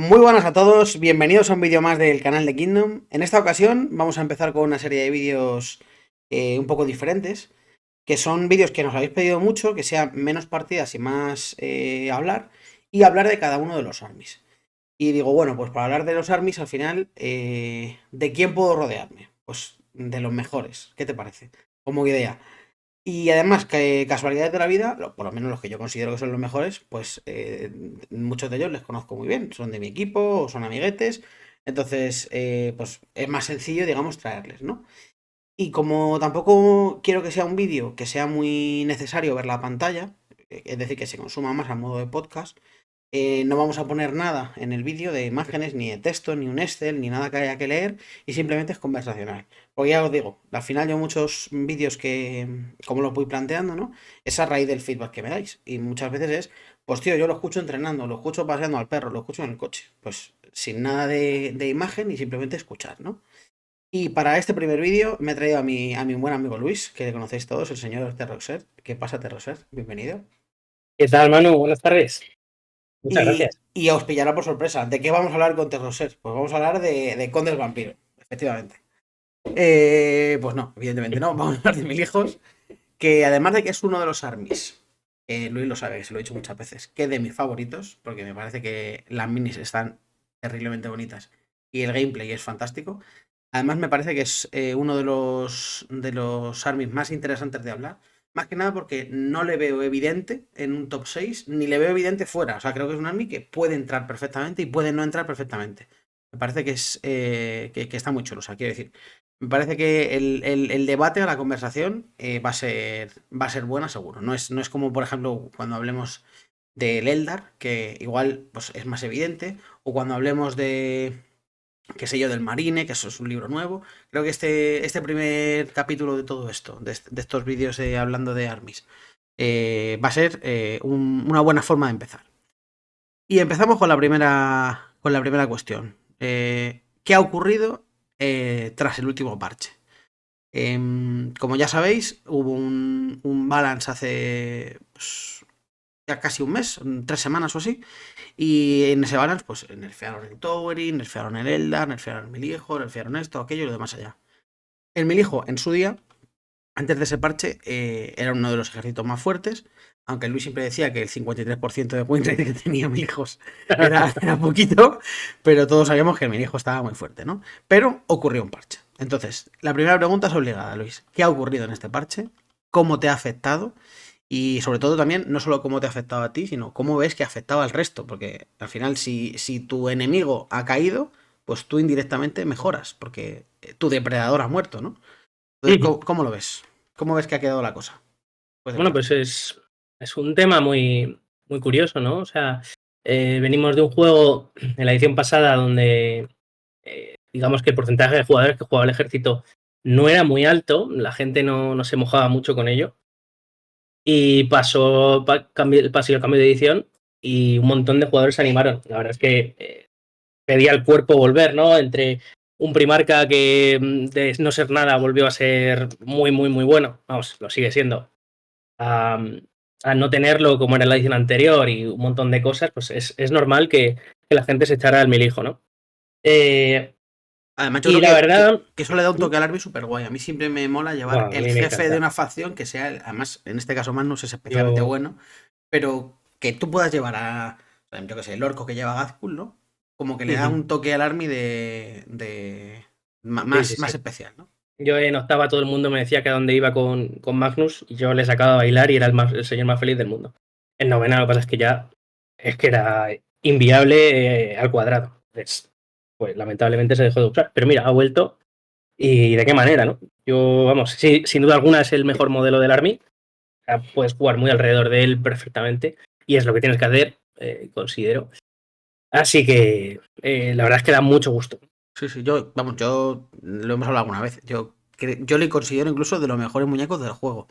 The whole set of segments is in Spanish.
Muy buenas a todos, bienvenidos a un vídeo más del canal de Kingdom. En esta ocasión vamos a empezar con una serie de vídeos un poco diferentes, que son vídeos que nos habéis pedido mucho, que sean menos partidas y más hablar, y hablar de cada uno de los armies. Y digo, bueno, pues para hablar de los armies al final, ¿de quién puedo rodearme? Pues de los mejores, ¿qué te parece? Como idea. Y además, que casualidades de la vida, por lo menos los que yo considero que son los mejores, pues muchos de ellos les conozco muy bien. Son de mi equipo o son amiguetes. Entonces, pues es más sencillo, digamos, traerles, ¿no? Y como tampoco quiero que sea un vídeo que sea muy necesario ver la pantalla, es decir, que se consuma más a modo de podcast, no vamos a poner nada en el vídeo de imágenes, ni de texto, ni un Excel, ni nada que haya que leer, y simplemente es conversacional. Porque ya os digo, al final yo muchos vídeos que, como los voy planteando, ¿no? Es a raíz del feedback que me dais. Y muchas veces es, pues tío, yo lo escucho entrenando, lo escucho paseando al perro, lo escucho en el coche. Pues sin nada de imagen y simplemente escuchar, ¿no? Y para este primer vídeo me he traído a mi buen amigo Luis, que le conocéis todos, el señor Terroxer. ¿Qué pasa, Terroxer? Bienvenido. ¿Qué tal, Manu? Buenas tardes. Muchas Y, gracias. y os pillará por sorpresa. ¿De qué vamos a hablar con Terroser? Pues vamos a hablar de Conde el Vampiro, efectivamente. Pues no, evidentemente no. Vamos a hablar de Mil Hijos, que además de que es uno de los armies, Luis lo sabe, que se lo he dicho muchas veces, que de mis favoritos, porque me parece que las minis están terriblemente bonitas y el gameplay es fantástico. Además, me parece que es uno de los armies más interesantes de hablar. Más que nada porque no le veo evidente en un top 6 ni le veo evidente fuera. O sea, creo que es un army que puede entrar perfectamente y puede no entrar perfectamente. Me parece que que está muy chulo. O sea, quiero decir, me parece que el debate o la conversación va a ser buena, seguro. No es como, por ejemplo, cuando hablemos del Eldar, que igual pues, es más evidente, o cuando hablemos de qué sé yo, del Marine, que eso es un libro nuevo. Creo que este primer capítulo de todo esto, de estos vídeos hablando de armies, va a ser una buena forma de empezar. Y empezamos con la primera cuestión. ¿Qué ha ocurrido tras el último parche? Como ya sabéis, hubo un balance hace pues, ya casi un mes, 3 semanas o así, y en ese balance, pues nerfearon el Towering, nerfearon el Eldar, nerfearon el Milijo, nerfearon esto, aquello y lo demás allá. El Milijo, en su día, antes de ese parche, era uno de los ejércitos más fuertes, aunque Luis siempre decía que el 53% de win rate que tenía Milijos era poquito, pero todos sabíamos que el Milijo estaba muy fuerte, ¿no? Pero ocurrió un parche. Entonces, la primera pregunta es obligada, Luis. ¿Qué ha ocurrido en este parche? ¿Cómo te ha afectado? Y sobre todo también, no solo cómo te ha afectado a ti, sino cómo ves que ha afectado al resto. Porque al final, si tu enemigo ha caído, pues tú indirectamente mejoras, porque tu depredador ha muerto, ¿no? Entonces, Ujú. ¿cómo lo ves? ¿Cómo ves que ha quedado la cosa después del Bueno, parche? pues es un tema muy curioso, ¿no? O sea, venimos de un juego en la edición pasada donde digamos que el porcentaje de jugadores que jugaba el ejército no era muy alto, la gente no se mojaba mucho con ello. Y pasó el cambio de edición y un montón de jugadores se animaron. La verdad es que pedía el cuerpo volver, ¿no? Entre un Primarca que de no ser nada volvió a ser muy bueno, vamos, lo sigue siendo, a, a no tenerlo como era en la edición anterior y un montón de cosas, pues es normal que la gente se echara al mil hijo, ¿no? Eh, Además, yo y creo la que, verdad, que eso le da un toque al árbitro súper guay. A mí siempre me mola llevar bueno, a el mí me jefe de encanta. una facción que sea, además, en este caso Magnus es especialmente Yo, bueno, pero que tú puedas llevar yo qué sé, el orco que lleva Gazkul, ¿no? Como que le da ujú, un toque al army de sí, sí, más sí. especial, ¿no? Yo en octava todo el mundo me decía que a dónde iba con Magnus y yo le sacaba a bailar y era el señor más feliz del mundo. En novena lo que pasa es que ya es que era inviable al cuadrado. Pues lamentablemente se dejó de usar. Pero mira, ha vuelto y de qué manera, ¿no? Yo, vamos, sí, sin duda alguna es el mejor modelo del Army. O sea, puedes jugar muy alrededor de él perfectamente y es lo que tienes que hacer, considero. Así que la verdad es que da mucho gusto. Sí, sí, yo lo hemos hablado alguna vez. Yo le considero incluso de los mejores muñecos del juego.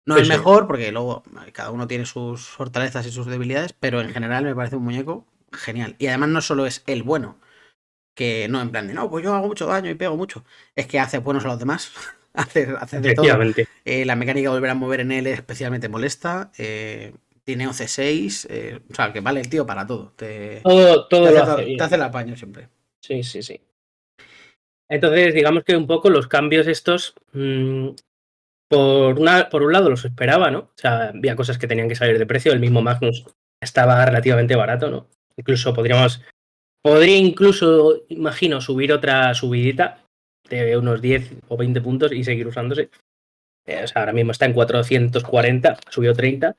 No Sí, el sí. mejor, porque luego cada uno tiene sus fortalezas y sus debilidades, pero en general me parece un muñeco genial. Y además no solo es el bueno, que no en plan de, no, pues yo hago mucho daño y pego mucho. Es que hace buenos a los demás, hace de todo. Efectivamente. La mecánica de volver a mover en él es especialmente molesta. tiene OC6, o sea, que vale el tío para todo. Te Todo lo hace, hace te bien. hace el apaño siempre. Sí, sí, sí. Entonces, digamos que un poco los cambios estos, por un lado los esperaba, ¿no? O sea, había cosas que tenían que salir de precio. El mismo Magnus estaba relativamente barato, ¿no? Podría incluso, imagino, subir otra subidita de unos 10 o 20 puntos y seguir usándose. O sea, ahora mismo está en 440, subió 30.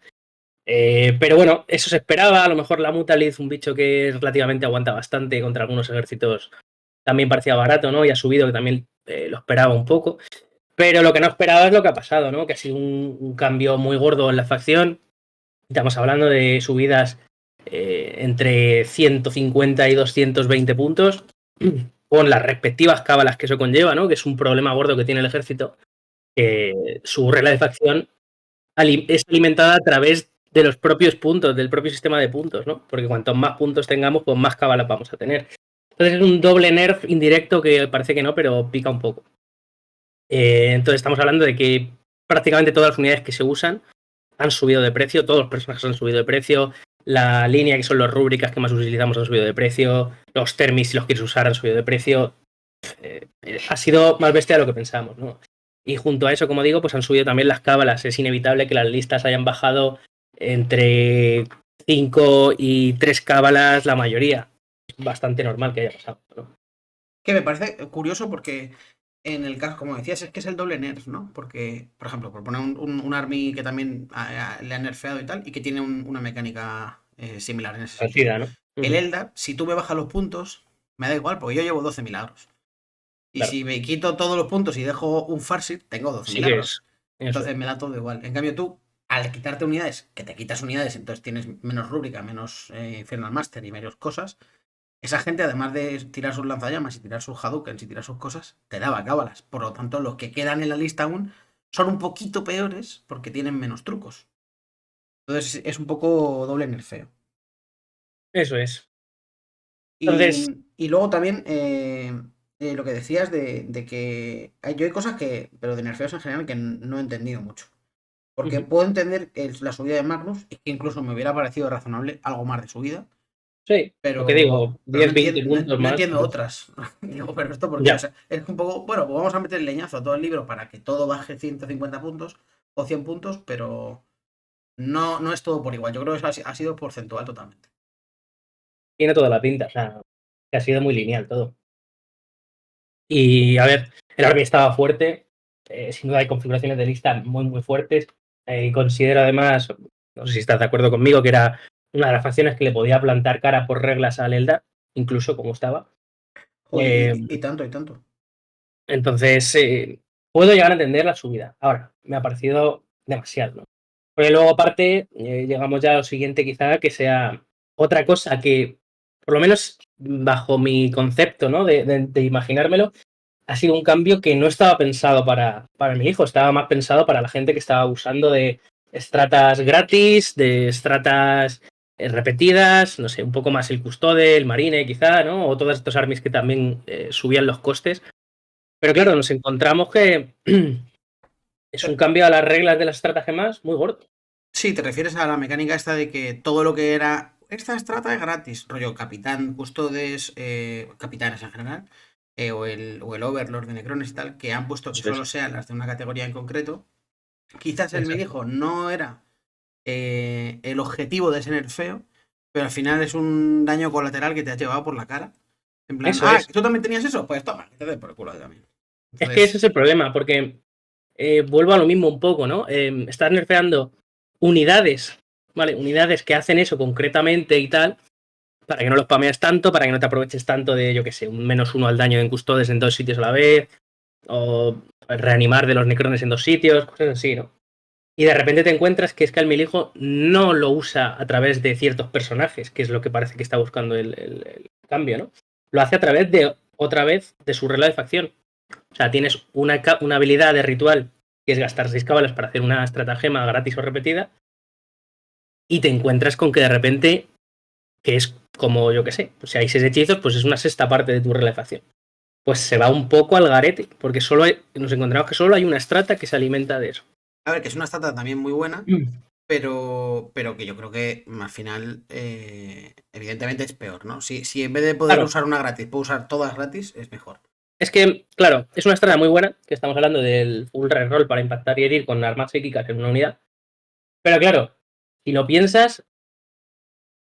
Pero bueno, eso se esperaba. A lo mejor la Mutalith, un bicho que relativamente aguanta bastante contra algunos ejércitos, también parecía barato, ¿no? Y ha subido, que también lo esperaba un poco. Pero lo que no esperaba es lo que ha pasado, ¿no? Que ha sido un cambio muy gordo en la facción. Estamos hablando de subidas entre 150 y 220 puntos, con las respectivas cábalas que eso conlleva, ¿no? Que es un problema gordo que tiene el ejército. Su regla de facción es alimentada a través de los propios puntos, del propio sistema de puntos, ¿no? Porque cuantos más puntos tengamos, pues más cábalas vamos a tener. Entonces es un doble nerf indirecto que parece que no, pero pica un poco. Entonces estamos hablando de que prácticamente todas las unidades que se usan han subido de precio, todos los personajes han subido de precio, la línea que son los rúbricas que más utilizamos han subido de precio, los termis si los quieres usar han subido de precio. Ha sido más bestia de lo que pensábamos, ¿no? Y junto a eso, como digo, pues han subido también las cábalas. Es inevitable que las listas hayan bajado entre 5 y 3 cábalas la mayoría. Es bastante normal que haya pasado, ¿no? Que me parece curioso porque en el caso, como decías, es que es el doble nerf, ¿no? Porque, por ejemplo, por poner un army que también le han nerfeado y tal, y que tiene una mecánica similar en ese sentido. Parecida, ¿no? El Eldar, si tú me bajas los puntos, me da igual, porque yo llevo 12 milagros. Y Claro, si me quito todos los puntos y dejo un Farseer, tengo 12 sí que milagros. es eso. Entonces me da todo igual. En cambio tú, al quitarte unidades, que te quitas unidades, entonces tienes menos rúbrica, menos Infernal Master y menos cosas, esa gente, además de tirar sus lanzallamas y tirar sus Hadoukens y tirar sus cosas, te daba cábalas. Por lo tanto, los que quedan en la lista aún son un poquito peores porque tienen menos trucos. Entonces es un poco doble nerfeo. Eso es. Entonces, Y luego también lo que decías de que yo hay cosas que, pero de nerfeos en general, que no he entendido mucho. Porque puedo entender la subida de Magnus, y que incluso me hubiera parecido razonable algo más de subida, sí, lo que digo, pero 10, 20 puntos no más. entiendo otras. Digo, pero esto por qué, o Ya. sea, es un poco, bueno, pues vamos a meter el leñazo a todo el libro para que todo baje 150 puntos o 100 puntos, pero no es todo por igual. Yo creo que eso ha sido porcentual totalmente. Tiene toda la pinta, o sea, que ha sido muy lineal todo. Y a ver, el Army estaba fuerte, sin duda hay configuraciones de lista muy, muy fuertes. Y considero además, no sé si estás de acuerdo conmigo, que era una de las facciones que le podía plantar cara por reglas al Eldar, incluso como estaba. Joder, Eh, y tanto, y tanto. entonces, puedo llegar a entender la subida. Ahora, me ha parecido demasiado, ¿no? Porque luego, aparte, llegamos ya a lo siguiente, quizá que sea otra cosa que, por lo menos bajo mi concepto, ¿no? De imaginármelo, ha sido un cambio que no estaba pensado para mi hijo, estaba más pensado para la gente que estaba usando de estratas gratis, de estratas repetidas, no sé, un poco más el custode, el marine quizá, ¿no? O todos estos armies que también subían los costes. Pero claro, nos encontramos que es un cambio a las reglas de las estratagemas muy gordo. Sí, te refieres a la mecánica esta de que todo lo que era. Esta estrata es gratis, rollo capitán, custodes, capitanes en general, o el Overlord de Necrones y tal, que han puesto que Eso solo es. sean las de una categoría en concreto. Quizás el Exacto. milijo no era el objetivo de ese nerfeo, pero al final es un daño colateral que te has llevado por la cara. En plan, Eso es. ¿tú también tenías eso? Pues toma, que te dé por el culo también. Es que ese Entonces, es el problema, porque vuelvo a lo mismo un poco, ¿no? Estás nerfeando unidades, ¿vale? Unidades que hacen eso concretamente y tal, para que no los spamees tanto, para que no te aproveches tanto de, yo qué sé, un -1 al daño en custodes en 2 sitios a la vez, o reanimar de los necrones en 2 sitios, cosas así, ¿no? Y de repente te encuentras que es que el milijo no lo usa a través de ciertos personajes, que es lo que parece que está buscando el cambio, ¿no? Lo hace a través de, otra vez, de su regla de facción. O sea, tienes una habilidad de ritual que es gastar 6 cábalas para hacer una estratagema gratis o repetida, y te encuentras con que de repente, que es como, yo qué sé, pues si hay 6 hechizos, pues es una sexta parte de tu regla de facción. Pues se va un poco al garete, porque nos encontramos que solo hay una estrata que se alimenta de eso. a ver, que es una estrata también muy buena, pero que yo creo que al final, evidentemente es peor, ¿no? Si en vez de poder Claro, usar una gratis, puedo usar todas gratis, es mejor. es que, claro, es una estrella muy buena, que estamos hablando del full reroll para impactar y herir con armas psíquicas en una unidad. Pero claro, si lo piensas,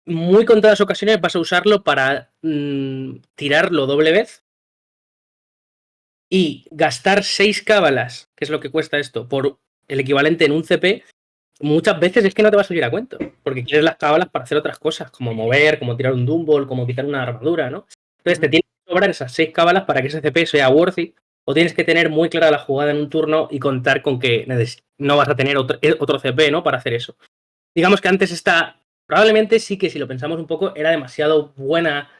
muy contadas ocasiones vas a usarlo para tirarlo doble vez y gastar 6 cábalas, que es lo que cuesta esto, por el equivalente en un CP, muchas veces es que no te va a salir a cuento, porque quieres las cábalas para hacer otras cosas, como mover, como tirar un Dumble, como quitar una armadura, ¿no? Entonces te Ujú. tienes que sobrar esas 6 cábalas para que ese CP sea worthy, o tienes que tener muy clara la jugada en un turno y contar con que no vas a tener otro CP, ¿no? Para hacer eso. Digamos que antes probablemente sí que si lo pensamos un poco, era demasiado buena,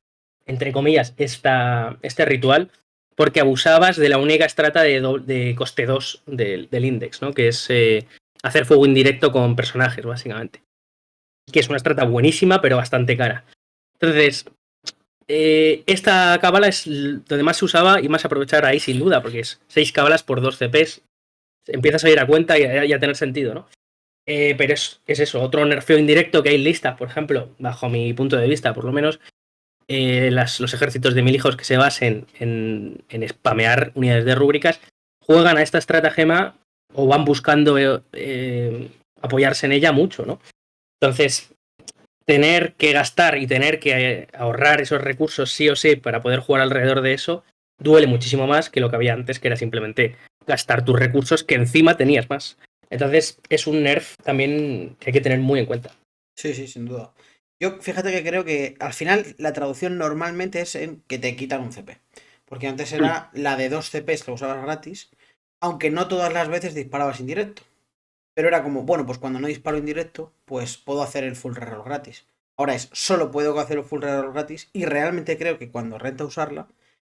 entre comillas, este ritual, porque abusabas de la única estrata de coste 2 del index, ¿no? Que es hacer fuego indirecto con personajes, básicamente. Que es una estrata buenísima, pero bastante cara. Entonces, esta cábala es donde más se usaba y más aprovechar ahí sin duda, porque es 6 cábalas por 2 CPs. Empiezas a ir a cuenta y a tener sentido, ¿no? Pero es eso, otro nerfeo indirecto que hay en listas, por ejemplo, bajo mi punto de vista, por lo menos, los ejércitos de 1000 hijos que se basen en spamear unidades de rúbricas juegan a esta estratagema o van buscando apoyarse en ella mucho, ¿no? Entonces, tener que gastar y tener que ahorrar esos recursos sí o sí para poder jugar alrededor de eso duele muchísimo más que lo que había antes, que era simplemente gastar tus recursos que encima tenías más. Entonces, es un nerf también que hay que tener muy en cuenta. Sí, sí, sin duda. Yo fíjate que creo que al final la traducción normalmente es en que te quitan un CP. Porque antes era la de 2 CPs que usabas gratis, aunque no todas las veces disparabas indirecto. Pero era como, bueno, pues cuando no disparo indirecto, pues puedo hacer el full reroll gratis. Ahora es, solo puedo hacer el full reroll gratis y realmente creo que cuando renta usarla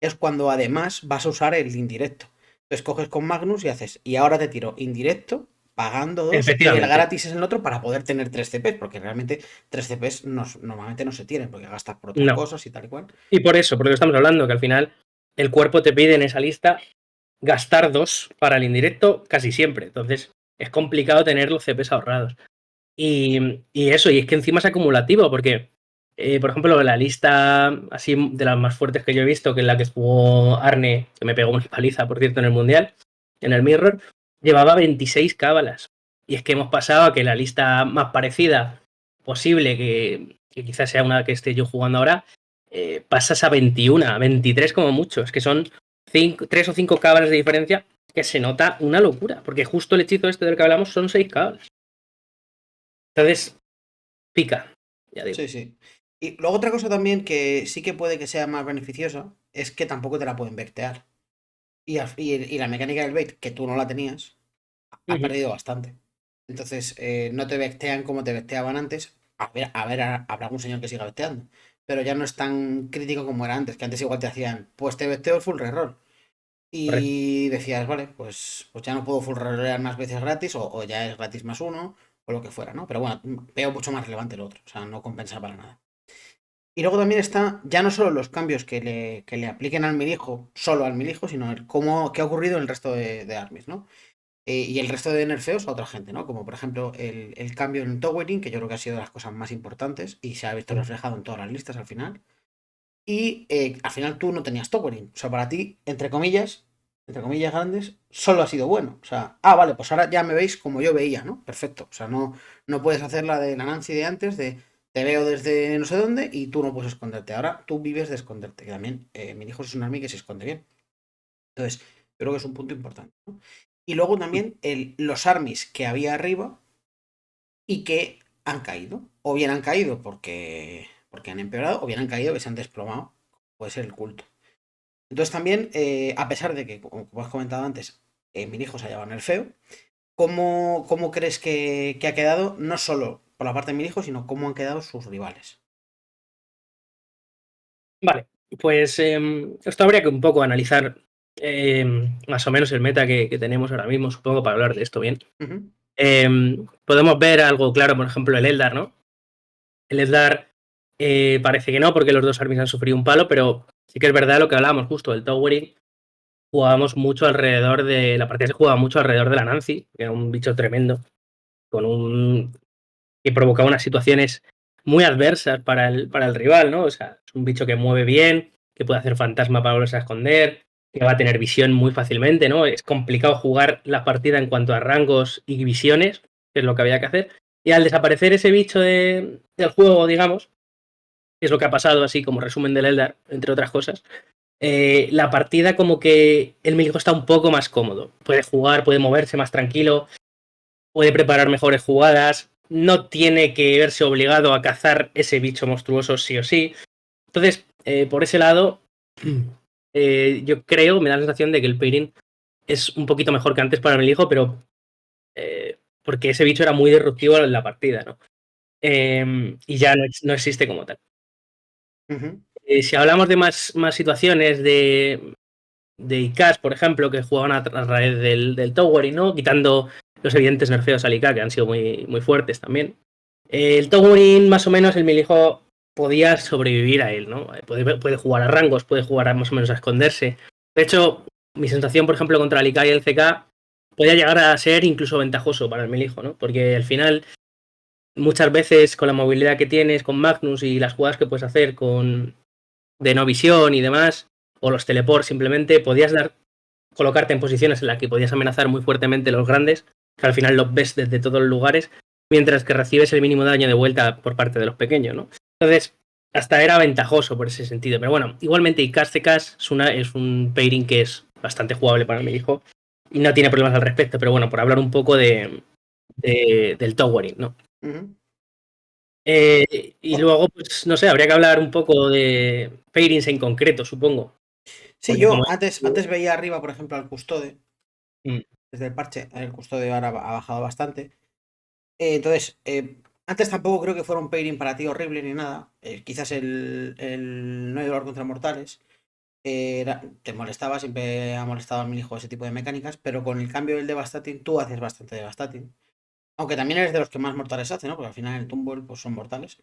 es cuando además vas a usar el indirecto. Entonces coges con Magnus y haces, y ahora te tiro indirecto, pagando 2 y el Efectivamente. gratis es el otro para poder tener 3 CPs, porque realmente 3 CPs normalmente no se tienen, porque gastas por otras No. cosas y tal y cual. Y por eso, porque estamos hablando que al final el cuerpo te pide en esa lista gastar 2 para el indirecto casi siempre. Entonces es complicado tener los CPs ahorrados. Y eso, y es que encima es acumulativo, porque, por ejemplo, la lista así de las más fuertes que yo he visto, que es la que jugó Arne, que me pegó una paliza, por cierto, en el Mundial, en el Mirror, llevaba 26 cábalas. Y es que hemos pasado a que la lista más parecida posible, que quizás sea una que esté yo jugando ahora, pasas a 21, a 23 como mucho. Es que son 3 o 5 cábalas de diferencia que se nota una locura, porque justo el hechizo este del que hablamos son 6 cábalas. Entonces, pica, ya digo. Sí, sí. Y luego otra cosa también que sí que puede que sea más beneficiosa es que tampoco te la pueden vectear. Y la mecánica del bait, que tú no la tenías, ha Ujú. perdido bastante. Entonces, no te vectean como te vecteaban antes. A ver, habrá algún señor que siga vecteando. Pero ya no es tan crítico como era antes, que antes igual te hacían, pues te vecteo el full reroll. Correcto. Y decías, vale, pues ya no puedo full rerollear más veces gratis, o ya es gratis más uno, o lo que fuera, ¿no? Pero bueno, veo mucho más relevante el otro. O sea, no compensa para nada. Y luego también está ya no solo los cambios que le apliquen al milijo, solo al milijo, sino el cómo, qué ha ocurrido en el resto de armies, ¿no? Y el resto de nerfeos a otra gente, ¿no? Como por ejemplo el cambio en el towering, que yo creo que ha sido de las cosas más importantes y se ha visto reflejado en todas las listas al final. Y al final tú no tenías towering. O sea, para ti, entre comillas grandes, solo ha sido bueno. O sea, vale, pues ahora ya me veis como yo veía, ¿no? Perfecto. O sea, no puedes hacer la de la Nancy de antes, de te veo desde no sé dónde y tú no puedes esconderte. Ahora tú vives de esconderte. Que también mi hijo es un army que se esconde bien. Entonces, creo que es un punto importante, ¿no? Y luego también los armies que había arriba y que han caído. O bien han caído porque han empeorado, o bien han caído que se han desplomado. Puede ser el culto. Entonces también, a pesar de que, como has comentado antes, mi hijo se ha llevado en el feo, ¿cómo crees que ha quedado? No solo por la parte de mi hijo, sino cómo han quedado sus rivales. Vale, pues esto habría que un poco analizar más o menos el meta que tenemos ahora mismo, supongo, para hablar de esto bien. Ujú. Podemos ver algo claro, por ejemplo, el Eldar, ¿no? El Eldar parece que no, porque los dos armies han sufrido un palo, pero sí que es verdad lo que hablábamos justo del Towering. Jugábamos mucho alrededor de. La partida se jugaba mucho alrededor de la Nancy, que era un bicho tremendo, con un que provoca unas situaciones muy adversas para el rival, ¿no? O sea, es un bicho que mueve bien, que puede hacer fantasma para volverse a esconder, que va a tener visión muy fácilmente, ¿no? Es complicado jugar la partida en cuanto a rangos y visiones, que es lo que había que hacer. Y al desaparecer ese bicho del juego, digamos, que es lo que ha pasado así como resumen del Eldar, entre otras cosas, la partida como que el milico está un poco más cómodo. Puede jugar, puede moverse más tranquilo, puede preparar mejores jugadas, no tiene que verse obligado a cazar ese bicho monstruoso sí o sí. Entonces, por ese lado, yo creo, me da la sensación de que el pairing es un poquito mejor que antes para mi hijo, pero porque ese bicho era muy disruptivo en la partida, ¿no? Y ya no existe como tal. Ujú. Si hablamos de más situaciones de ICAs, por ejemplo, que jugaban a raíz del Towering, ¿no? Quitando los evidentes nerfeos al IK, que han sido muy fuertes también. El Towering, más o menos, el Milijo podía sobrevivir a él, ¿no? Puede jugar a rangos, puede jugar más o menos a esconderse. De hecho, mi sensación, por ejemplo, contra el IK y el CK podía llegar a ser incluso ventajoso para el Milijo, ¿no? Porque al final, muchas veces, con la movilidad que tienes con Magnus y las jugadas que puedes hacer con de no visión y demás, o los teleports simplemente, podías colocarte en posiciones en las que podías amenazar muy fuertemente los grandes, que al final los ves desde todos los lugares, mientras que recibes el mínimo daño de vuelta por parte de los pequeños, ¿no? Entonces, hasta era ventajoso por ese sentido. Pero bueno, igualmente Icast CCAS es un pairing que es bastante jugable para mi hijo y no tiene problemas al respecto, pero bueno, por hablar un poco del towering, ¿no? Ujú. Y luego, pues no sé, habría que hablar un poco de pairings en concreto, supongo. Sí, Porque como... yo antes veía arriba, por ejemplo, al Custode, Mm, desde el parche, el Custode ahora ha bajado bastante. Entonces, antes tampoco creo que fuera un pairing para ti horrible ni nada. Quizás el no hay dolor contra mortales. Te molestaba, siempre ha molestado a mi hijo ese tipo de mecánicas, pero con el cambio del Devastating tú haces bastante Devastating. Aunque también eres de los que más mortales hace, ¿no? Porque al final el Tumble pues son mortales.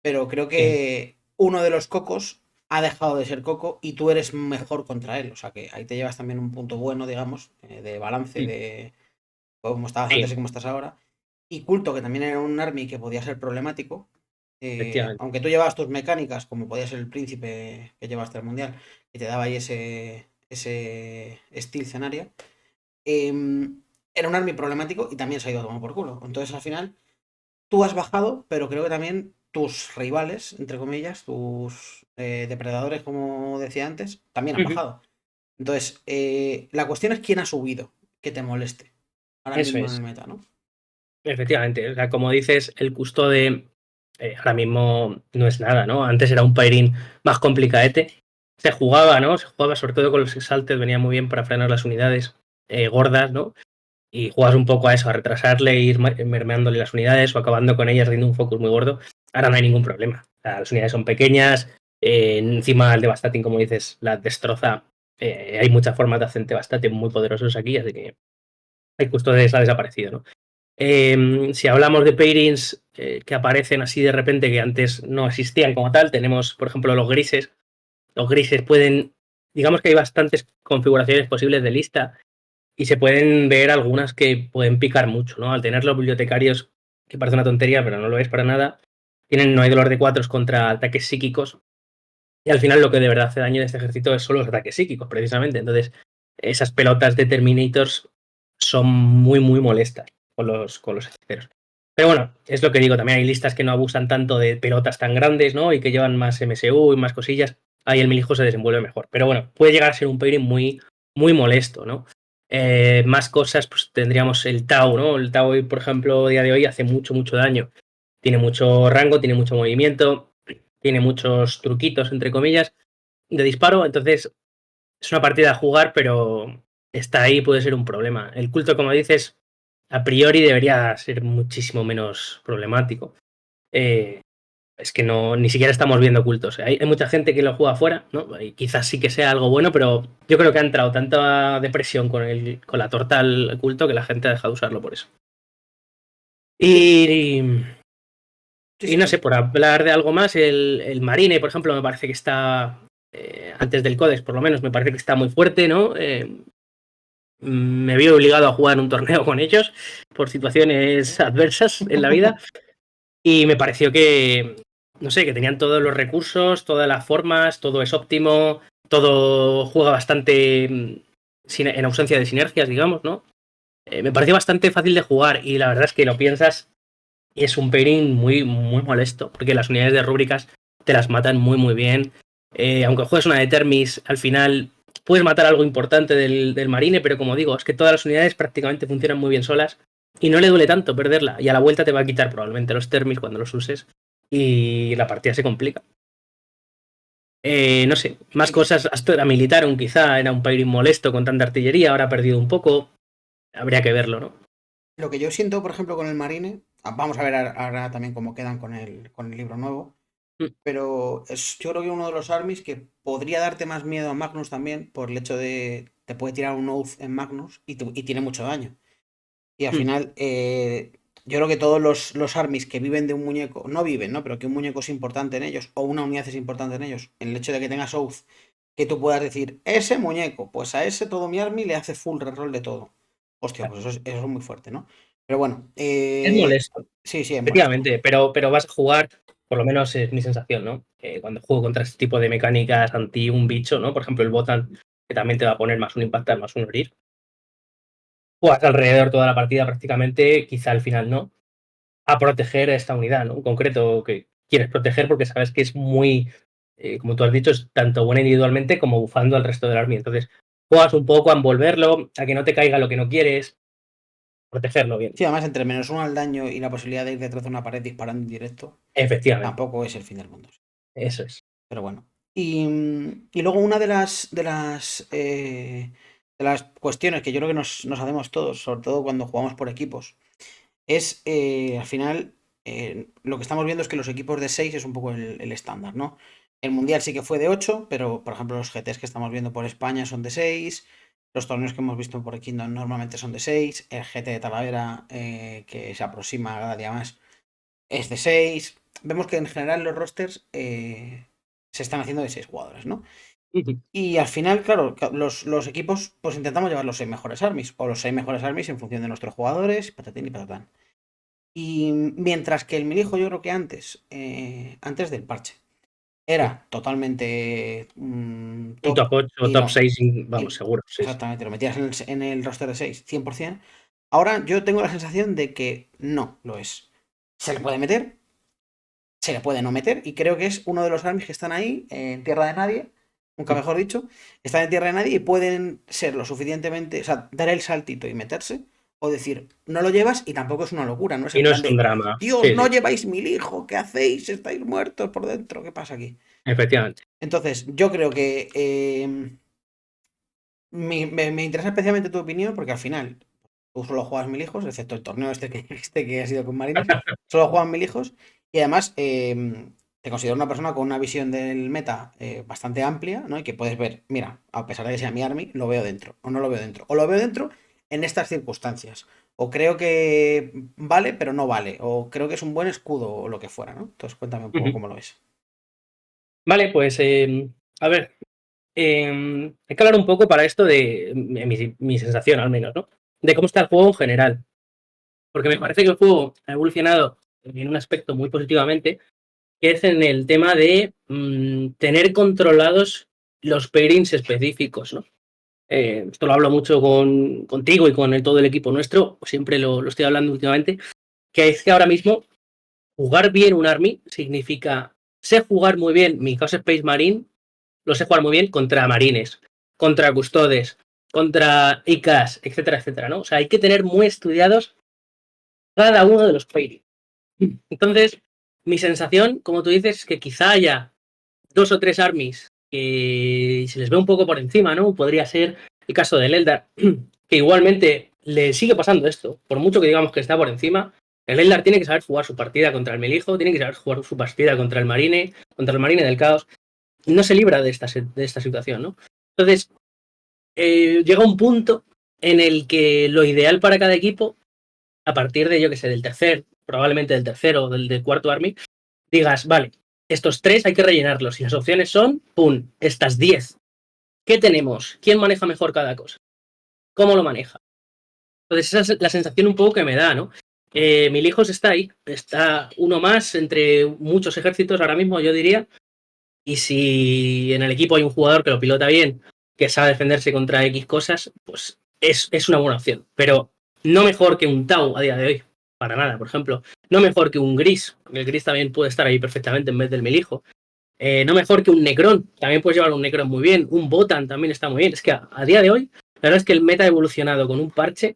Pero creo sí, que uno de los cocos ha dejado de ser coco y tú eres mejor contra él. O sea que ahí te llevas también un punto bueno, digamos, de balance mm, de cómo estabas antes y sí, cómo estás ahora. Y culto, que también era un army que podía ser problemático. efectivamente. Aunque tú llevabas tus mecánicas, como podía ser el príncipe que llevaste al mundial, y te daba ahí ese steel escenario, era un army problemático y también se ha ido a tomar por culo. Entonces al final tú has bajado, pero creo que también tus rivales, entre comillas, tus depredadores, como decía antes, también han Ujú, bajado. Entonces, la cuestión es quién ha subido, que te moleste ahora eso mismo en el es, meta, ¿no? efectivamente. O sea, como dices, el custode ahora mismo no es nada, ¿no? Antes era un pairing más complicadete. Se jugaba, ¿no? Se jugaba sobre todo con los exaltes, venía muy bien para frenar las unidades gordas, ¿no? Y juegas un poco a eso, a retrasarle e ir mermeándole las unidades o acabando con ellas haciendo un focus muy gordo. Ahora no hay ningún problema. O sea, las unidades son pequeñas, encima el Devastating, como dices, las destroza. Hay muchas formas de hacer Devastating muy poderosos aquí, así que el custodes ha desaparecido, ¿no? Si hablamos de pairings que aparecen así de repente, que antes no existían como tal, tenemos, por ejemplo, los grises. Los grises pueden, digamos que hay bastantes configuraciones posibles de lista y se pueden ver algunas que pueden picar mucho, ¿no? Al tener los bibliotecarios, que parece una tontería, pero no lo es para nada, tienen no hay dolor de cuatros contra ataques psíquicos y al final lo que de verdad hace daño en este ejército es solo los ataques psíquicos, precisamente. Entonces, esas pelotas de Terminators son muy molestas con los hechiceros. Pero bueno, es lo que digo, también hay listas que no abusan tanto de pelotas tan grandes, ¿no? Y que llevan más MSU y más cosillas. Ahí el milijo se desenvuelve mejor. Pero bueno, puede llegar a ser un pairing muy molesto, ¿no? Más cosas, pues tendríamos el Tau, ¿no? El Tau, por ejemplo, a día de hoy hace mucho daño. Tiene mucho rango, tiene mucho movimiento, tiene muchos truquitos, entre comillas, de disparo. Entonces, es una partida a jugar, pero está ahí, puede ser un problema. El culto, como dices, a priori debería ser muchísimo menos problemático. Eh, es que no, ni siquiera estamos viendo cultos. Hay mucha gente que lo juega afuera, ¿no? Y quizás sí que sea algo bueno, pero yo creo que ha entrado tanta depresión con la torta al culto que la gente ha dejado de usarlo por eso. Sí, Y, sí, y sí, no sé, sí. por hablar de algo más, el Marine, por ejemplo, me parece que está, antes del Codex por lo menos, me parece que está muy fuerte, ¿no? Me vi obligado a jugar un torneo con ellos por situaciones adversas en la vida. Y me pareció que, no sé, que tenían todos los recursos, todas las formas, todo es óptimo, todo juega bastante en ausencia de sinergias, digamos, ¿no? Me pareció bastante fácil de jugar y la verdad es que lo piensas y es un pairing muy, muy molesto, porque las unidades de rúbricas te las matan muy, muy bien. Aunque juegues una de Termis, al final puedes matar algo importante del marine, pero como digo, es que todas las unidades prácticamente funcionan muy bien solas y no le duele tanto perderla. Y a la vuelta te va a quitar probablemente los Termis cuando los uses y la partida se complica. No sé, más Sí. cosas. Esto era militar, aún quizá era un pairing molesto con tanta artillería, ahora ha perdido un poco. Habría que verlo, ¿no? Lo que yo siento, por ejemplo, con el Marine, vamos a ver ahora también cómo quedan con el libro nuevo, Mm, pero es yo creo que uno de los armies que podría darte más miedo a Magnus también por el hecho de te puede tirar un Oath en Magnus y tiene mucho daño. Y al mm. final, yo creo que todos los armies que viven de un muñeco, no viven, ¿no? Pero que un muñeco es importante en ellos, o una unidad es importante en ellos, en el hecho de que tengas Oath, que tú puedas decir, ese muñeco, pues a ese todo mi army le hace full reroll de todo. Hostia, pues eso es muy fuerte, ¿no? Pero bueno, Es molesto. sí, sí, es molesto. Efectivamente, pero vas a jugar, por lo menos es mi sensación, ¿no? Cuando juego contra este tipo de mecánicas anti un bicho, ¿no? Por ejemplo, el Botan, que también te va a poner más un impactar, más un herir. Juegas alrededor toda la partida prácticamente, quizá al final no, a proteger a esta unidad, ¿no? En concreto, que quieres proteger porque sabes que es muy, como tú has dicho, es tanto buena individualmente como bufando al resto del army. Entonces, juegas un poco a envolverlo, a que no te caiga lo que no quieres, protegerlo bien. Sí, además, entre -1 al daño y la posibilidad de ir detrás de una pared disparando en directo, Efectivamente, tampoco es el fin del mundo. eso es. Pero bueno. Y luego una de las cuestiones que yo creo que nos hacemos todos, sobre todo cuando jugamos por equipos, es al final lo que estamos viendo es que los equipos de 6 es un poco el estándar, ¿no? El Mundial sí que fue de 8 pero por ejemplo los GTs que estamos viendo por España son de 6, los torneos que hemos visto por aquí normalmente son de 6, el GT de Talavera que se aproxima cada día más es de 6. Vemos que en general los rosters se están haciendo de 6 jugadores, ¿no? Y al final, claro, los equipos pues intentamos llevar los 6 mejores armies o los 6 mejores armies en función de nuestros jugadores, patatín y patatán. Y mientras que el Milijo, yo creo que antes del parche, era totalmente Un top top 8, y top lo. 6, vamos, seguro, sí, sí. Exactamente, lo metías en el roster de 6, 100%. Ahora yo tengo la sensación de que no lo es. Se le puede meter, se le puede no meter, y creo que es uno de los armies que están ahí, en tierra de nadie, nunca mejor dicho, están en tierra de nadie y pueden ser lo suficientemente, o sea, dar el saltito y meterse, o decir, no lo llevas y tampoco es una locura, no es Y en no plan es un de, drama. Dios, Sí, no sí, lleváis mil hijos, ¿qué hacéis? Estáis muertos por dentro, ¿qué pasa aquí? efectivamente. Entonces, yo creo que me interesa especialmente tu opinión porque al final tú solo juegas mil hijos, excepto el torneo este que ha sido con Marines, solo juegan mil hijos y además te considero una persona con una visión del meta bastante amplia, ¿no? Y que puedes ver, mira, a pesar de que sea mi army, lo veo dentro o no lo veo dentro, o lo veo dentro en estas circunstancias, o creo que vale pero no vale, o creo que es un buen escudo o lo que fuera, ¿no? Entonces cuéntame un poco Ujú. cómo lo ves. Vale, pues a ver, hay que hablar un poco para esto de mi sensación al menos, ¿no? De cómo está el juego en general. Porque me parece que el juego ha evolucionado en un aspecto muy positivamente, que es en el tema de tener controlados los pairings específicos, ¿no? Esto lo hablo mucho contigo y con todo el equipo nuestro, siempre lo estoy hablando últimamente, que es que ahora mismo jugar bien un army significa sé jugar muy bien mi Chaos Space Marine, lo sé jugar muy bien contra marines, contra custodes, contra ICAs, etcétera, etcétera, ¿no? O sea, hay que tener muy estudiados cada uno de los pairings. Entonces, mi sensación, como tú dices, es que quizá haya dos o tres armies que se les ve un poco por encima, ¿no? Podría ser el caso del Eldar, que igualmente le sigue pasando esto, por mucho que digamos que está por encima, el Eldar tiene que saber jugar su partida contra el Melijo, tiene que saber jugar su partida contra el Marine del Caos, no se libra de esta situación, ¿no? Entonces, llega un punto en el que lo ideal para cada equipo, a partir de, yo que sé, del tercer, probablemente del tercero o del cuarto army, digas, vale, estos tres hay que rellenarlos y las opciones son, pum, estas 10. ¿Qué tenemos? ¿Quién maneja mejor cada cosa? ¿Cómo lo maneja? Entonces esa es la sensación un poco que me da, ¿no? Milijos está ahí, está uno más entre muchos ejércitos ahora mismo, yo diría. Y si en el equipo hay un jugador que lo pilota bien, que sabe defenderse contra X cosas, pues es una buena opción. Pero no mejor que un Tau a día de hoy, para nada, por ejemplo. No mejor que un Gris, el Gris también puede estar ahí perfectamente en vez del Milijo. No mejor que un Necron, también puedes llevar un Necron muy bien. Un Botan también está muy bien. Es que a día de hoy, la verdad es que el meta ha evolucionado con un parche.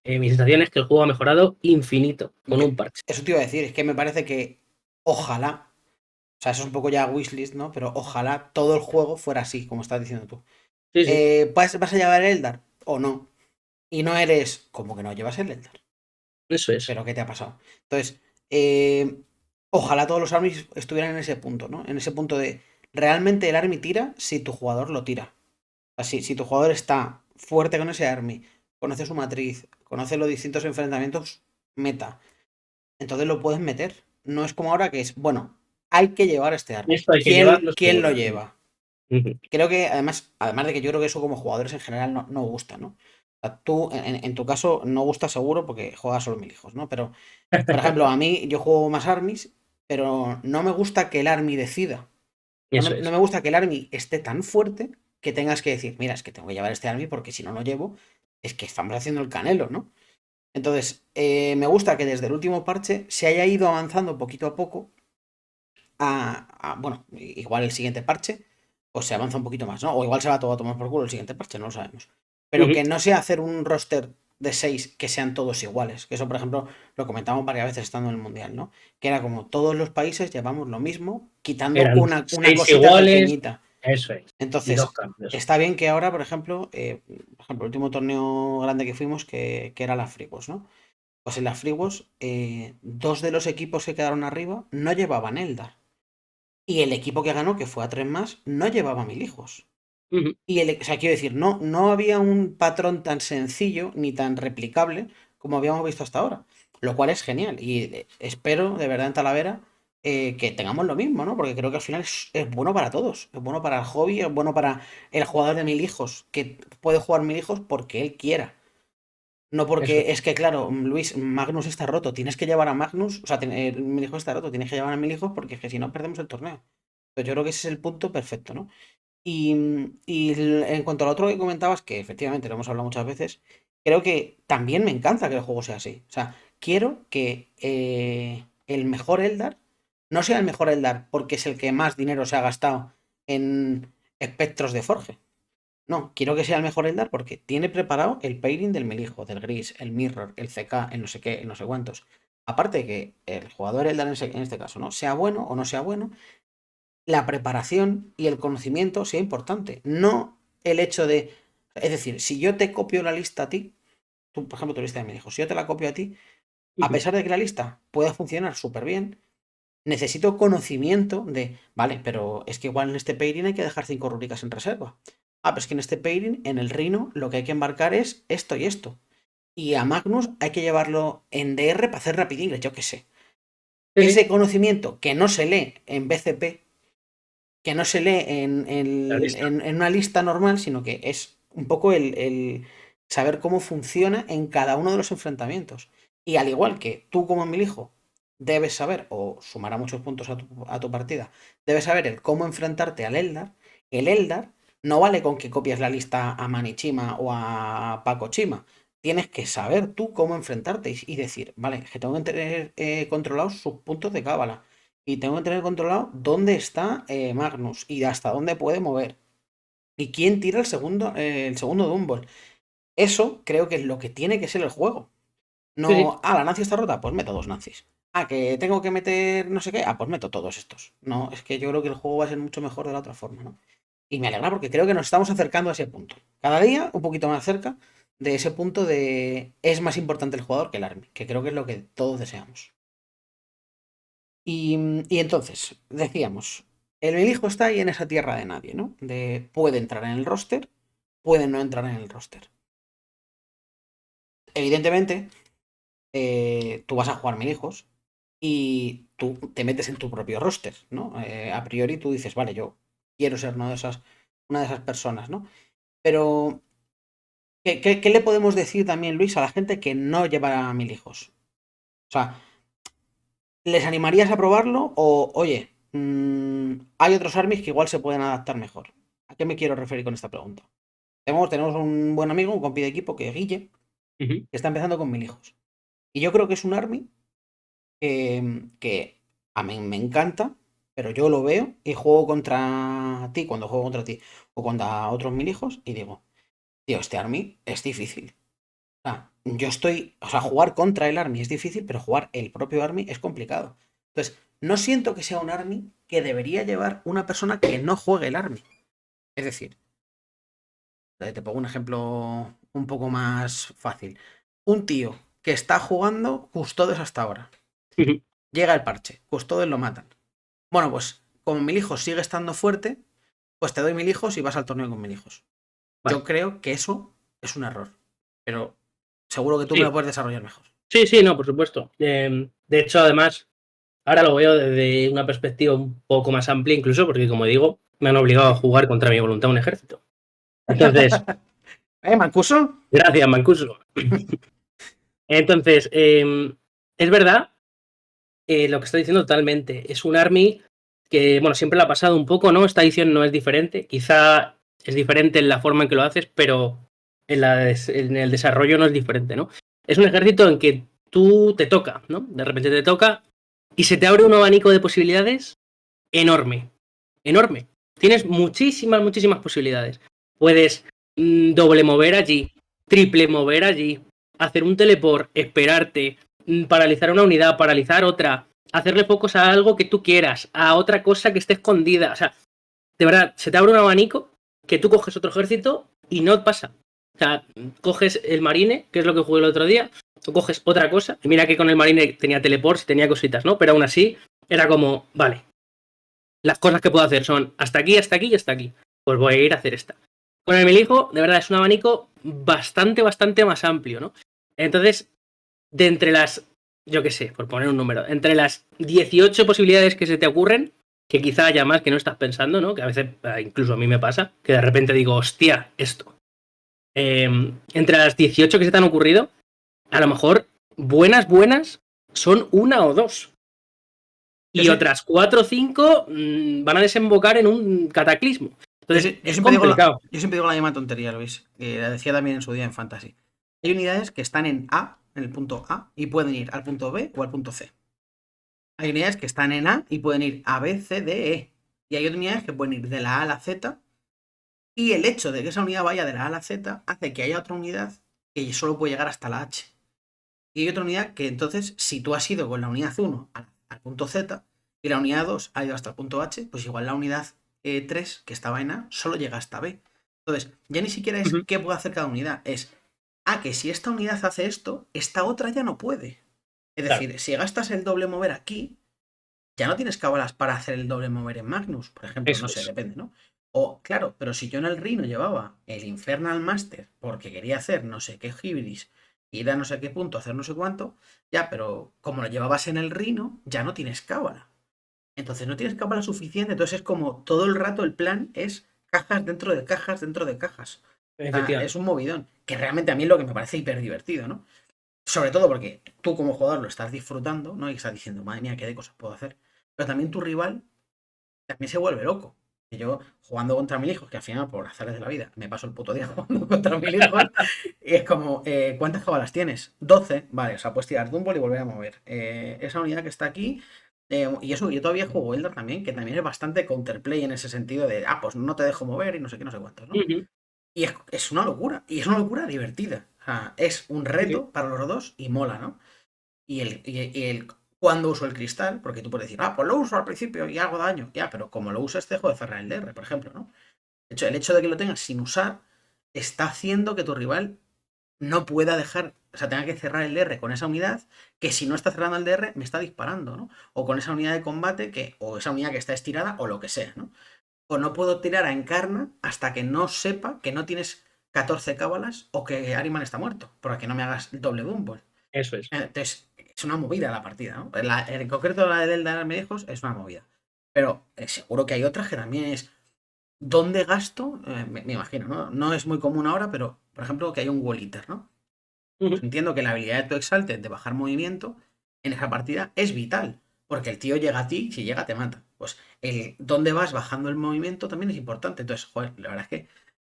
Mi sensación es que el juego ha mejorado infinito con un parche. Eso te iba a decir, es que me parece que ojalá, o sea, eso es un poco ya wishlist, ¿no? Pero ojalá todo el juego fuera así, como estás diciendo tú. Sí, sí, ¿Vas a llevar el Eldar o no? Y no eres, como que no llevas el Eldar. eso es. ¿Pero qué te ha pasado? Entonces, eh, ojalá todos los armies estuvieran en ese punto, ¿no? En ese punto de realmente el army tira si tu jugador lo tira. O sea, si tu jugador está fuerte con ese army, conoce su matriz, conoce los distintos enfrentamientos meta, entonces lo puedes meter. No es como ahora que es, bueno, hay que llevar este army. Esto hay que llevarlo ¿Quién lo seguro. lleva? Ujú. Creo que además de que yo creo que eso como jugadores en general no gusta, ¿no? O sea, tú, en tu caso, no gusta seguro porque juegas solo mil hijos, ¿no? Pero, por ejemplo, a mí yo juego más armies, pero no me gusta que el army decida. Eso No es. me gusta que el army esté tan fuerte que tengas que decir, mira, es que tengo que llevar este army porque si no lo llevo, es que estamos haciendo el canelo, ¿no? Entonces, me gusta que desde el último parche se haya ido avanzando poquito a poco bueno, igual el siguiente parche, pues se avanza un poquito más, ¿no? O igual se va todo a tomar por culo el siguiente parche, no lo sabemos. Pero Ujú. que no sea hacer un roster de 6 que sean todos iguales. Que eso, por ejemplo, lo comentamos varias veces estando en el Mundial, ¿no? Que era como todos los países llevamos lo mismo, quitando Eran una 6 cosita iguales, pequeñita. eso es. Y dos Entonces, cambios. está bien que ahora, por ejemplo, el último torneo grande que fuimos, que era la Frigos, ¿no? Pues en la Frigos, dos de los equipos que quedaron arriba no llevaban Eldar. Y el equipo que ganó, que fue a tres más, no llevaba mil hijos. Ujú. O sea, quiero decir, no había un patrón tan sencillo ni tan replicable como habíamos visto hasta ahora. Lo cual es genial. Y espero, de verdad, en Talavera, que tengamos lo mismo, ¿no? Porque creo que al final es bueno para todos. Es bueno para el hobby, es bueno para el jugador de mil hijos, que puede jugar mil hijos porque él quiera. No Eso porque es. es que, claro, Luis, Magnus está roto. Tienes que llevar a Magnus. O sea, mil hijo está roto. Tienes que llevar a mil hijos porque es que si no perdemos el torneo. Pues yo creo que ese es el punto perfecto, ¿no? En cuanto al otro que comentabas, que efectivamente lo hemos hablado muchas veces, creo que también me encanta que el juego sea así. O sea, quiero que el mejor Eldar no sea el mejor Eldar porque es el que más dinero se ha gastado en espectros de Forge. No, quiero que sea el mejor Eldar porque tiene preparado el pairing del Melijo, del Gris, el Mirror, el CK, el no sé qué, el no sé cuántos. Aparte de que el jugador Eldar en este caso, ¿no? Sea bueno o no sea bueno, la preparación y el conocimiento sea importante. No el hecho de. Es decir, si yo te copio la lista a ti, tú, por ejemplo, tu lista de mi hijo, si yo te la copio a ti, a Ujú. pesar de que la lista pueda funcionar súper bien, necesito conocimiento de. Vale, pero es que igual en este pairing hay que dejar 5 rúbricas en reserva. Ah, pero es que en este pairing, en el Rhino, lo que hay que embarcar es esto y esto. Y a Magnus hay que llevarlo en DR para hacer rapidingles, yo qué sé. Sí, sí, Ese conocimiento que no se lee en BCP, que no se lee la lista. en una lista normal, sino que es un poco el saber cómo funciona en cada uno de los enfrentamientos. Y al igual que tú como mi hijo debes saber, o sumará muchos puntos a tu partida, debes saber el cómo enfrentarte al Eldar, el Eldar no vale con que copies la lista a Manichima o a Paco Chima. Tienes que saber tú cómo enfrentarte y decir, vale, que tengo que tener controlados sus puntos de cábala y tengo que tener controlado dónde está Magnus y hasta dónde puede mover. Y quién tira el segundo Dumble. Eso creo que es lo que tiene que ser el juego. Sí, sí. No, la Nancy está rota, pues meto dos Nancy's. Que tengo que meter no sé qué, pues meto todos estos. No, es que yo creo que el juego va a ser mucho mejor de la otra forma, ¿no? Y me alegra porque creo que nos estamos acercando a ese punto. Cada día un poquito más cerca de ese punto de es más importante el jugador que el army, que creo que es lo que todos deseamos. Y entonces, decíamos, el hijo está ahí en esa tierra de nadie, ¿no? De puede entrar en el roster, puede no entrar en el roster. Evidentemente, tú vas a jugar mil hijos y tú te metes en tu propio roster, ¿no? A priori tú dices, vale, yo quiero ser una de esas personas, ¿no? Pero, ¿qué le podemos decir también, Luis, a la gente que no lleva a mil hijos? O sea, ¿les animarías a probarlo? O, oye, hay otros armies que igual se pueden adaptar mejor. ¿A qué me quiero referir con esta pregunta? Tenemos un buen amigo, un compi de equipo, que es Guille, Ujú. que está empezando con 1000 hijos. Y yo creo que es un army que a mí me encanta, pero yo lo veo y juego contra ti, cuando juego contra ti, o contra otros 1000 hijos, y digo, tío, este army es difícil. O sea, jugar contra el army es difícil, pero jugar el propio army es complicado. Entonces, no siento que sea un army que debería llevar una persona que no juegue el army. Es decir, te pongo un ejemplo un poco más fácil. Un tío que está jugando Custodes hasta ahora. Ujú. Llega el parche, Custodes lo matan. Bueno, pues como 1000 hijos sigue estando fuerte, pues te doy 1000 hijos y vas al torneo con 1000 hijos. Vale. Yo creo que eso es un error. Pero seguro que tú me lo Sí, puedes desarrollar mejor. sí, sí, no, por supuesto. De hecho, además, ahora lo veo desde una perspectiva un poco más amplia, incluso, porque como digo, me han obligado a jugar contra mi voluntad un ejército. Entonces, Mancuso? gracias, Mancuso. Entonces, es verdad lo que está diciendo totalmente. Es un army que, bueno, siempre le ha pasado un poco, ¿no? Esta edición no es diferente. Quizá es diferente en la forma en que lo haces, pero en el desarrollo no es diferente, ¿no? Es un ejército en que tú te toca, ¿no? De repente te toca y se te abre un abanico de posibilidades enorme. Enorme. Tienes muchísimas, muchísimas posibilidades. Puedes doble mover allí, triple mover allí, hacer un teleport, esperarte, paralizar una unidad, paralizar otra, hacerle focos a algo que tú quieras, a otra cosa que esté escondida. O sea, de verdad, se te abre un abanico que tú coges otro ejército y no pasa. O sea, coges el marine, que es lo que jugué el otro día, tú coges otra cosa, y mira que con el marine tenía teleports, tenía cositas, ¿no? Pero aún así, era como, vale, las cosas que puedo hacer son hasta aquí, hasta aquí y hasta aquí. Pues voy a ir a hacer esta. Con el Melijo, de verdad, es un abanico bastante, bastante más amplio, ¿no? Entonces, de entre las, yo qué sé, por poner un número, entre las 18 posibilidades que se te ocurren, que quizá haya más que no estás pensando, ¿no? Que a veces, incluso a mí me pasa, que de repente digo, hostia, esto. Entre las 18 que se te han ocurrido, a lo mejor buenas, buenas, son una o dos. Yo, Y otras 4 o 5 van a desembocar en un cataclismo. yo, Entonces, yo es siempre digo complicado. yo siempre digo la misma tontería, Luis, que la decía también en su día en Fantasy. Hay unidades que están en A, en el punto A, y pueden ir al punto B o al punto C. Hay unidades que están en A y pueden ir a B, C, D, E. Y hay otras unidades que pueden ir de la A a la Z. Y el hecho de que esa unidad vaya de la A a la Z hace que haya otra unidad que solo puede llegar hasta la H. Y hay otra unidad que entonces, si tú has ido con la unidad 1 al punto Z y la unidad 2 ha ido hasta el punto H, pues igual la unidad 3 que estaba en A solo llega hasta B. Entonces, ya ni siquiera es Ujú. qué puede hacer cada unidad, es, que si esta unidad hace esto, esta otra ya no puede. Es Claro, decir, si gastas el doble mover aquí, ya no tienes cábalas para hacer el doble mover en Magnus, por ejemplo, no eso sé, es. depende, ¿no? O, claro, pero si yo en el Rhino llevaba el Infernal Master porque quería hacer no sé qué Hibris, ir a no sé qué punto, hacer no sé cuánto, ya, pero como lo llevabas en el Rhino, ya no tienes cábala. Entonces no tienes cábala suficiente, entonces es como todo el rato el plan es cajas dentro de cajas dentro de cajas. O sea, es Efectivamente. un movidón, que realmente a mí es lo que me parece hiper divertido, ¿no? Sobre todo porque tú como jugador lo estás disfrutando, ¿no? Y estás diciendo, madre mía, qué de cosas puedo hacer. Pero también tu rival también se vuelve loco. Que yo jugando contra 1000 hijos, que al final por azares de la vida me paso el puto día jugando contra 1000 hijos, y es como, ¿cuántas jabalas tienes? 12, vale, o sea, puedes tirar Dumble y volver a mover. Esa unidad que está aquí, y eso, yo todavía juego Eldar también, que también es bastante counterplay en ese sentido de, pues no te dejo mover y no sé qué, no sé cuántos, ¿no? Ujú. Y es una locura, y es una locura divertida. O sea, es un Sí, sí. reto para los dos y mola, ¿no? Cuando uso el cristal, porque tú puedes decir, pues lo uso al principio y hago daño. Ya, pero como lo uses, te dejo de cerrar el DR, por ejemplo, ¿no? De hecho, el hecho de que lo tengas sin usar está haciendo que tu rival no pueda dejar, o sea, tenga que cerrar el DR con esa unidad que si no está cerrando el DR me está disparando, ¿no? O con esa unidad de combate o esa unidad que está estirada o lo que sea, ¿no? O no puedo tirar a Encarna hasta que no sepa que no tienes 14 cábalas o que Ariman está muerto, para que no me hagas el doble Dumble. Eso es. Entonces, es una movida la partida, ¿no? En concreto la de Delta Medejos es una movida. Pero seguro que hay otras que también es. ¿Dónde gasto? Me imagino, ¿no? No es muy común ahora, pero por ejemplo que hay un Wall Eater, ¿no? Pues Ujú. entiendo que la habilidad de tu Exalted de bajar movimiento en esa partida es vital, porque el tío llega a ti, si llega te mata. Pues el dónde vas bajando el movimiento también es importante. Entonces, joder, la verdad es que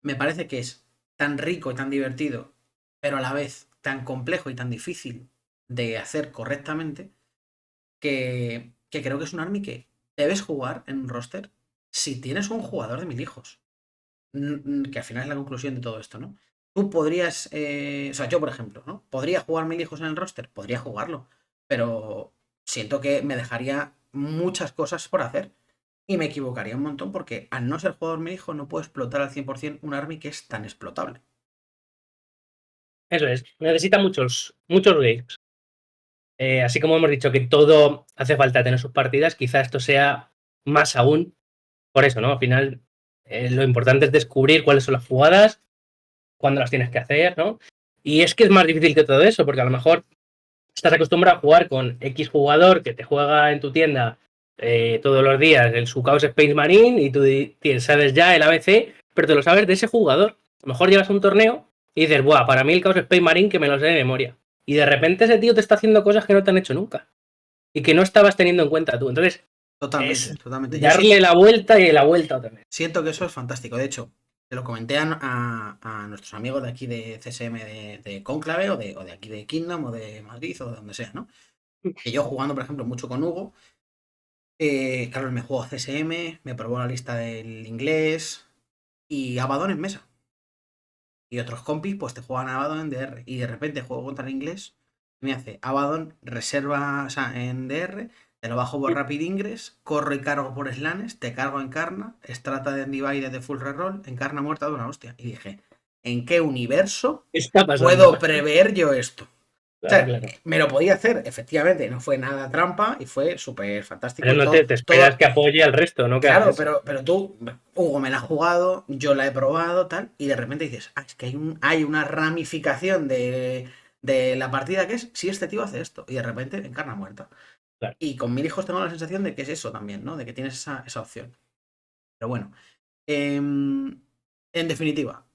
me parece que es tan rico y tan divertido, pero a la vez tan complejo y tan difícil de hacer correctamente, que creo que es un army que debes jugar en un roster si tienes un jugador de 1000 hijos. Que al final es la conclusión de todo esto, ¿no? Tú podrías, o sea, yo por ejemplo, ¿no? ¿Podría jugar 1000 hijos en el roster? Podría jugarlo, pero siento que me dejaría muchas cosas por hacer y me equivocaría un montón porque al no ser jugador 1000 hijos no puedo explotar al 100% un army que es tan explotable. Eso es, necesita muchos games. Así como hemos dicho que todo hace falta tener sus partidas, quizá esto sea más aún por eso, ¿no? Al final, lo importante es descubrir cuáles son las jugadas, cuándo las tienes que hacer, ¿no? Y es que es más difícil que todo eso, porque a lo mejor estás acostumbrado a jugar con X jugador que te juega en tu tienda todos los días el Sucaos Space Marine y tú sabes ya el ABC, pero te lo sabes de ese jugador. A lo mejor llegas a un torneo y dices, buah, para mí el Chaos Space Marine que me lo sé de memoria. Y de repente ese tío te está haciendo cosas que no te han hecho nunca y que no estabas teniendo en cuenta tú. Entonces, Totalmente, es totalmente. Yo sí darle la vuelta y la vuelta otra vez. siento que eso es fantástico. De hecho, te lo comenté a nuestros amigos de aquí de CSM de Cónclave o de aquí de Kingdom o de Madrid o de donde sea, ¿no? Que yo jugando, por ejemplo, mucho con Hugo, Carlos me jugó CSM, me probó la lista del inglés y Abaddon en mesa. Y otros compis, pues te juegan Abaddon en DR. Y de repente juego contra el inglés y me hace Abaddon, reserva, o sea, en DR, te lo bajo por Rapid Ingress, corro y cargo por Slanes, te cargo en Karna, Strata de Divide de full reroll, en Karna muerta de una hostia. Y dije, ¿en qué universo ¿Qué está pasando? puedo prever yo esto? O Claro, sea, claro. me lo podía hacer, efectivamente, no fue nada trampa y fue súper fantástico Pero y no todo, te esperas todo, que apoye al resto, no que haga claro, eso. pero tú, Hugo me la ha jugado, yo la he probado, tal, y de repente dices, ah, es que hay una ramificación de la partida que es si este tío hace esto, y de repente encarna muerta. Claro. Y con 1000 hijos tengo la sensación de que es eso también, ¿no? De que tienes esa opción. Pero bueno, en definitiva,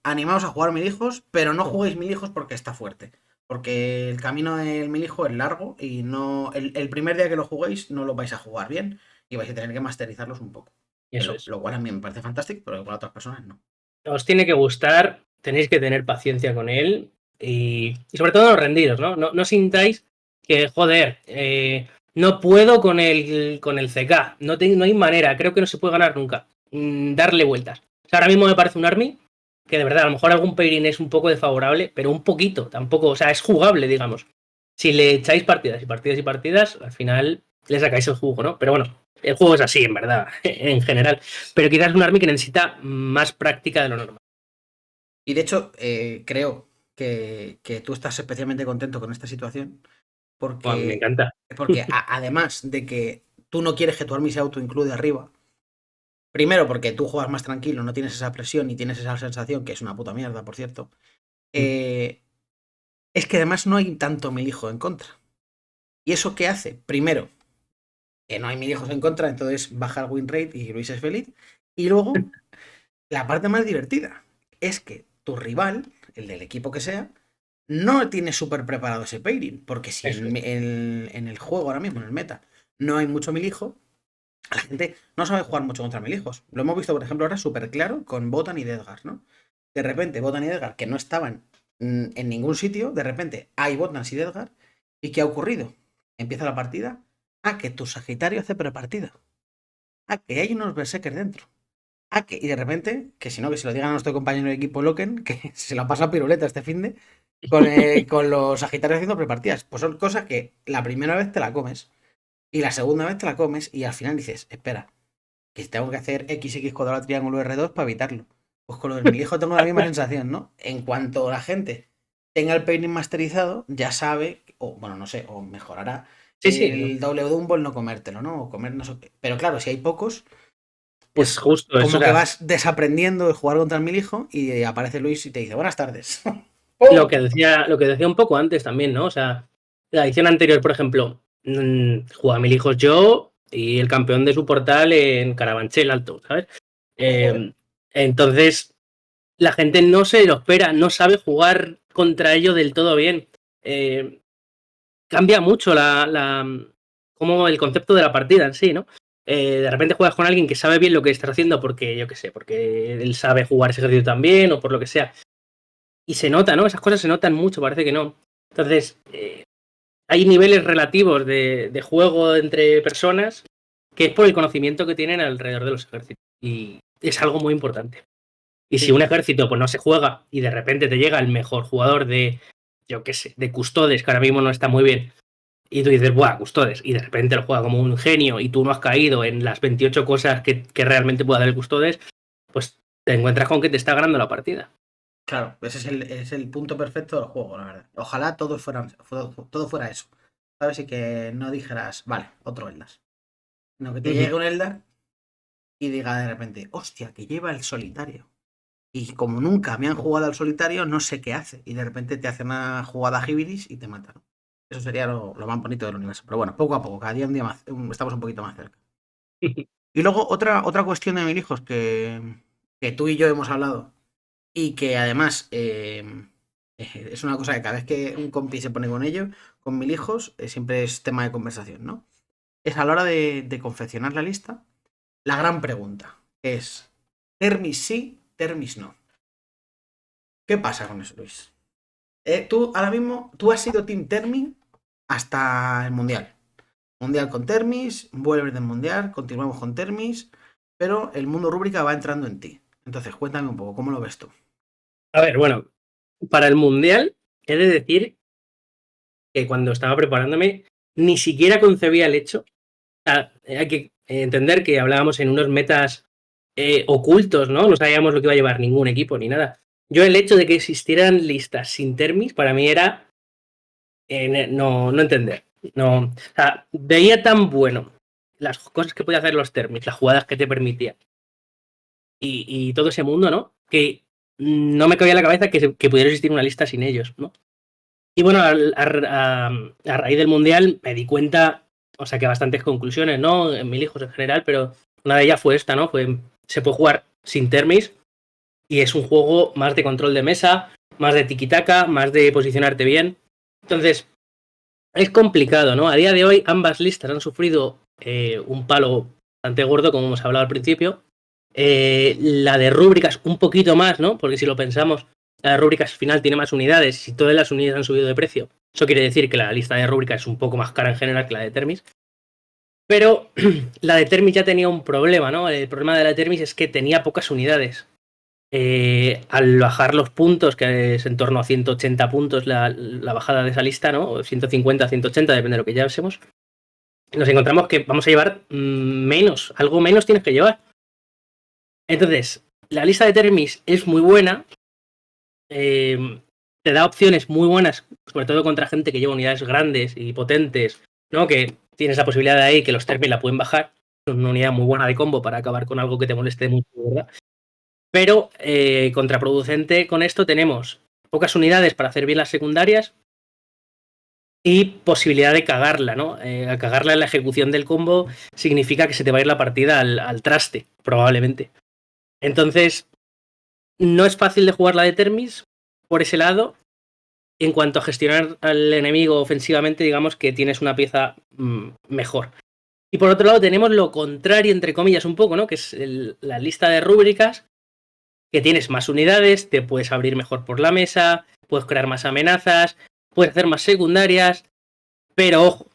animaos a jugar 1000 hijos, pero no juguéis 1000 hijos porque está fuerte. Porque el camino del 1000 hijo es largo y no el primer día que lo juguéis no lo vais a jugar bien y vais a tener que masterizarlos un poco. Y eso es. Lo cual a mí me parece fantástico, pero igual a otras personas no. Os tiene que gustar, tenéis que tener paciencia con él y sobre todo no rendiros, ¿no? No sintáis que, joder, no puedo con el CK, no hay manera, creo que no se puede ganar nunca. Darle vueltas. O sea, ahora mismo me parece un army que de verdad, a lo mejor algún pairing es un poco desfavorable, pero un poquito, tampoco, o sea, es jugable, digamos. Si le echáis partidas y partidas y partidas, al final le sacáis el jugo, ¿no? Pero bueno, el juego es así, en verdad, en general. Pero quizás es un army que necesita más práctica de lo normal. Y de hecho, creo que tú estás especialmente contento con esta situación Buah, me porque, encanta. porque además de que tú no quieres que tu army se autoinclude arriba. Primero, porque tú juegas más tranquilo, no tienes esa presión y tienes esa sensación, que es una puta mierda, por cierto. eh, es que además no hay tanto 1000 hijos en contra. ¿Y eso qué hace? Primero, que no hay 1000 hijos en contra, entonces baja el win rate y Luis es feliz. Y luego, la parte más divertida es que tu rival, el del equipo que sea, no tiene súper preparado ese pairing. Porque si Eso es. en el juego ahora mismo, en el meta, no hay mucho 1000 hijo, la gente no sabe jugar mucho contra 1000 hijos. Lo hemos visto, por ejemplo, ahora súper claro con Botan y Edgar, ¿no? De repente, Botan y Edgar, que no estaban en ningún sitio, de repente hay Botans y Edgar. ¿Y qué ha ocurrido? Empieza la partida. Ah, que tu Sagitario hace prepartida. Ah, que hay unos Berserkers dentro. Ah, que, y de repente, que si no, que se lo digan a nuestro compañero de equipo Loken, que se la pasa a piruleta este finde, con los Sagitarios haciendo prepartidas. Pues son cosas que la primera vez te la comes y la segunda vez te la comes y al final dices, espera, que tengo que hacer XX cuadrado triángulo R2 para evitarlo. Pues con lo del milijo tengo la misma sensación, ¿no? En cuanto la gente tenga el pairing masterizado, ya sabe, o bueno, no sé, o mejorará Sí, sí, el doble Dumbo el no comértelo, ¿no? O comer no sé qué. Pero claro, si hay pocos, es pues justo eso. O como que sea, vas desaprendiendo de jugar contra el milijo y aparece Luis y te dice, buenas tardes. lo ¡Pum! que decía un poco antes también, ¿no? O sea, la edición anterior, por ejemplo, jugaba a mil hijos yo y el campeón de su portal en Carabanchel alto, ¿sabes? Joder. Eh, entonces, la gente no se lo espera, no sabe jugar contra ello del todo bien. Eh, cambia mucho como el concepto de la partida en sí, ¿no? De repente juegas con alguien que sabe bien lo que estás haciendo porque, yo qué sé, porque él sabe jugar ese ejercicio también o por lo que sea. Y se nota, ¿no? Esas cosas se notan mucho, parece que no. Entonces, hay niveles relativos de juego entre personas que es por el conocimiento que tienen alrededor de los ejércitos. Y es algo muy importante. Y si Sí, un ejército pues no se juega y de repente te llega el mejor jugador de, yo qué sé, de Custodes, que ahora mismo no está muy bien, y tú dices, buah, Custodes, y de repente lo juega como un genio y tú no has caído en las 28 cosas que realmente puede hacer el Custodes, pues te encuentras con que te está ganando la partida. claro, ese es el punto perfecto del juego, la verdad. Ojalá todo fuera eso. ¿Sabes? Y que no dijeras, vale, otro Eldar. Sino que te Ujú. llegue un Eldar y diga de repente, hostia, que lleva el solitario. Y como nunca me han jugado al solitario, no sé qué hace. Y de repente te hace una jugada Hibiris y te mata, ¿no? Eso sería lo más bonito del universo. Pero bueno, poco a poco, cada día un día más, estamos un poquito más cerca. Y luego otra cuestión de mil hijos que tú y yo hemos hablado y que además es una cosa que cada vez que un compi se pone con ello, con mil hijos, siempre es tema de conversación, ¿no? Es a la hora de confeccionar la lista, la gran pregunta es, ¿Termis sí, Termis no? ¿Qué pasa con eso, Luis? Tú ahora mismo, tú has sido Team Termi hasta el Mundial. Mundial con Termis, vuelves del Mundial, continuamos con Termis, pero el mundo rúbrica va entrando en ti. Entonces, cuéntame un poco, ¿cómo lo ves tú? A ver, bueno, para el Mundial he de decir que cuando estaba preparándome ni siquiera concebía el hecho. O sea, hay que entender que hablábamos en unos metas ocultos, ¿no? No sabíamos lo que iba a llevar ningún equipo ni nada. Yo el hecho de que existieran listas sin termis para mí era no entender. No, o sea, veía tan bueno las cosas que podía hacer los termis, las jugadas que te permitía y todo ese mundo, ¿no? Que no me cabía en la cabeza que pudiera existir una lista sin ellos, ¿no? Y bueno, a raíz del Mundial me di cuenta, o sea, que bastantes conclusiones, ¿no? En mil hijos en general, pero una de ellas fue esta, ¿no? Se puede jugar sin termis y es un juego más de control de mesa, más de tiki-taka, más de posicionarte bien. Entonces, es complicado, ¿no? A día de hoy ambas listas han sufrido un palo bastante gordo, como hemos hablado al principio. La de rúbricas un poquito más, ¿no? Porque si lo pensamos, la de rúbricas final tiene más unidades y todas las unidades han subido de precio. Eso quiere decir que la lista de rúbricas es un poco más cara en general que la de Termis. Pero la de Termis ya tenía un problema, ¿no? El problema de la de Termis es que tenía pocas unidades. Al bajar los puntos, que es en torno a 180 puntos la bajada de esa lista, ¿no? 150, 180, depende de lo que llevásemos, nos encontramos que vamos a llevar menos, algo menos tienes que llevar. Entonces, la lista de Termis es muy buena, te da opciones muy buenas, sobre todo contra gente que lleva unidades grandes y potentes, ¿no? Que tienes la posibilidad de ahí que los Termis la pueden bajar. Es una unidad muy buena de combo para acabar con algo que te moleste mucho, ¿verdad? Pero contraproducente con esto tenemos pocas unidades para hacer bien las secundarias y posibilidad de cagarla, ¿no? Al cagarla en la ejecución del combo significa que se te va a ir la partida al traste, probablemente. Entonces, no es fácil de jugar la de Termis por ese lado. En cuanto a gestionar al enemigo ofensivamente, digamos que tienes una pieza mejor. Y por otro lado tenemos lo contrario, entre comillas, un poco, ¿no? Que es la lista de rúbricas, que tienes más unidades, te puedes abrir mejor por la mesa, puedes crear más amenazas, puedes hacer más secundarias, pero ojo,